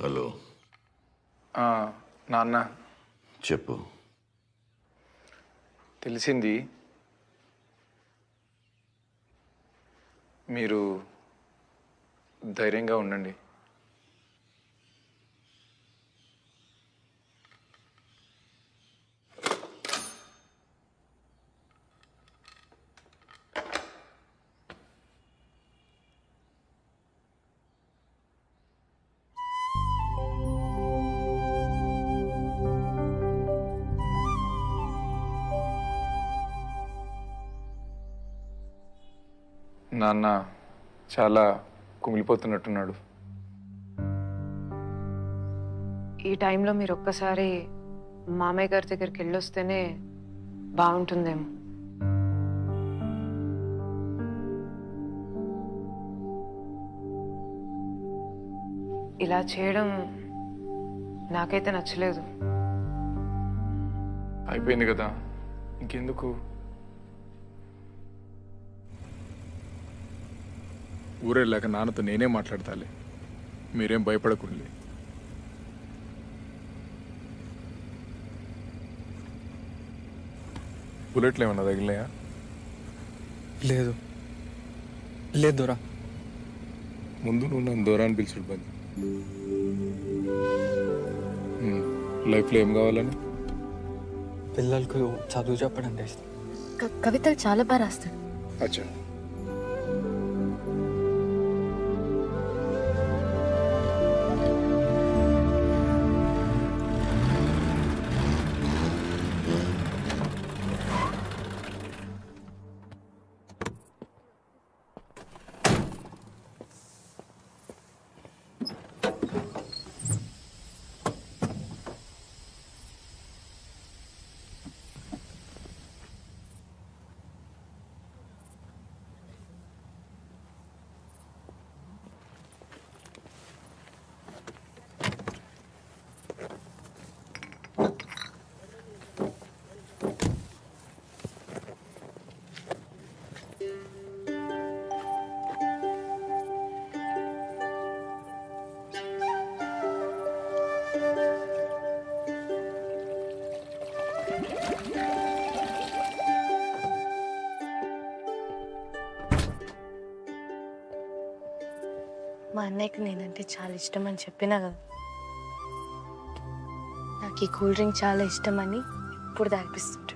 హలో నాన్న చెప్పు. తెలిసింది, మీరు ధైర్యంగా ఉండండి. నాన్న చాలా కుమిలిపోతున్నట్టున్నాడు. ఈ టైంలో మీరు ఒక్కసారి మామయ్య గారి దగ్గరికి వెళ్ళొస్తేనే బాగుంటుందేమో. ఇలా చేయడం నాకైతే నచ్చలేదు. అయిపోయింది కదా, ఇంకెందుకు? ఊరెళ్ళాక నాన్నతో నేనే మాట్లాడతాలే, మీరేం భయపడకుండి. బుల్లెట్లు ఏమన్నా తగిలినాయా? లేదు లేదు దొరా. ముందు నువ్వు నన్ను దూరా అని పిలిచుడు బంద్. లైఫ్లో ఏం కావాలని? పిల్లలకు చదువు చెప్పడం చేస్తాం. కవితలు చాలా బాగా రాస్తాడు. అచ్చా, మా అన్నయ్యకి నేనంటే చాలా ఇష్టం అని చెప్పినా కదా. నాకు ఈ కూల్ డ్రింక్ చాలా ఇష్టం అని ఇప్పుడు తాగిపిస్తుంటాడు.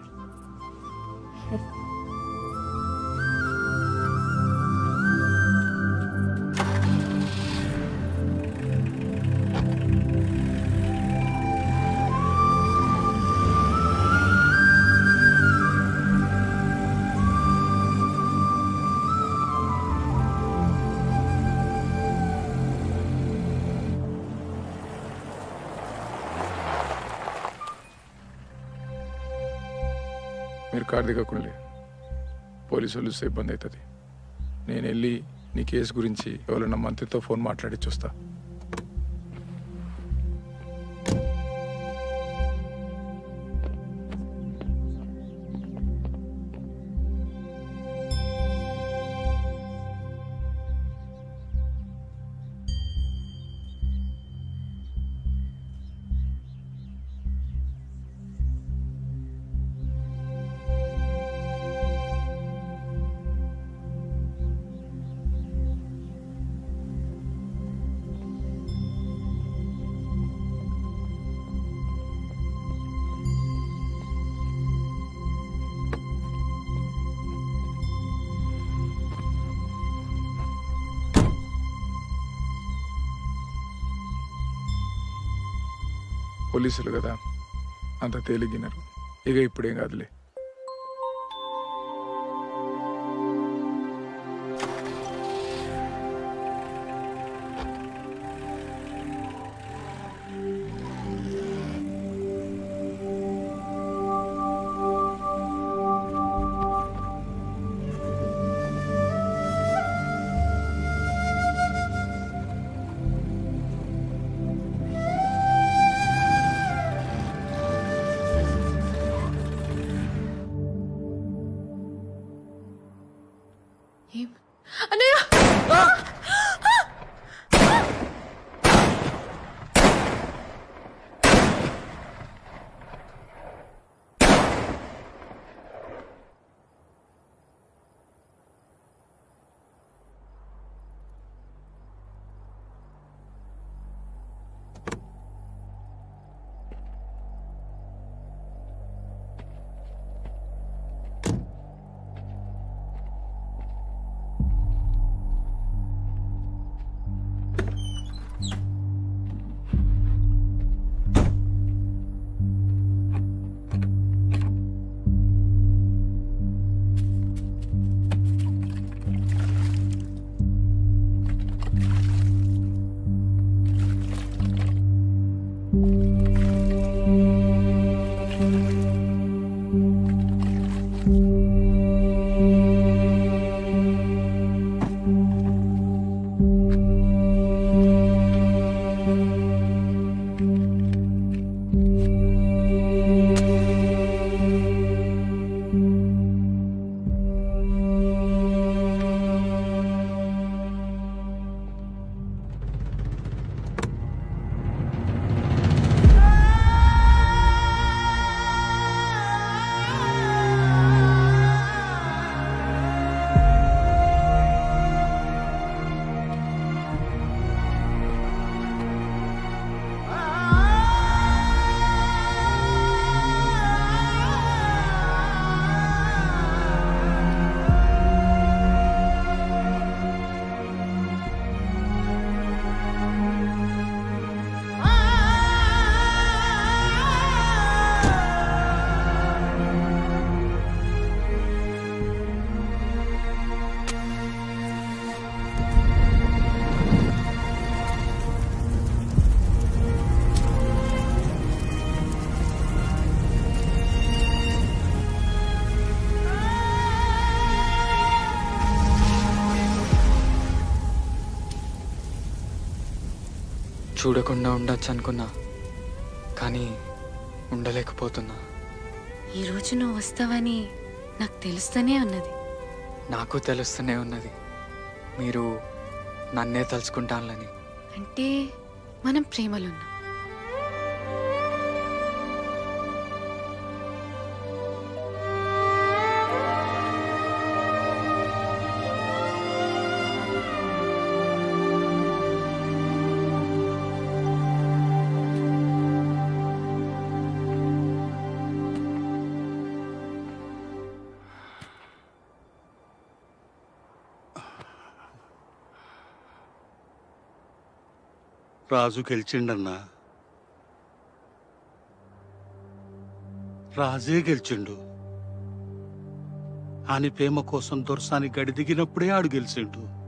మీరు కారు దిగకుండే, పోలీసు వాళ్ళు చూస్తే ఇబ్బంది అవుతుంది. నేను వెళ్ళి నీ కేసు గురించి ఎవరైనా మంత్రితో ఫోన్ మాట్లాడి చూస్తా. పోలీసులు కదా అంత తేలిగినారు. ఇక ఇప్పుడేం కాదులే. అన్నయ్య చూడకుండా ఉండొచ్చు అనుకున్నా, కానీ ఉండలేకపోతున్నా. ఈరోజు నువ్వు వస్తావని నాకు తెలుస్తూనే ఉన్నది. నాకు తెలుస్తూనే ఉన్నది మీరు నన్నే తలుచుకుంటానని. అంటే మనం ప్రేమలున్నాం. రాజు గెలిచిండన్నా. రాజే గెలిచిండు. అని ప్రేమ కోసం దొరసాని గడి దిగినప్పుడే ఆడు గెలిచిండు.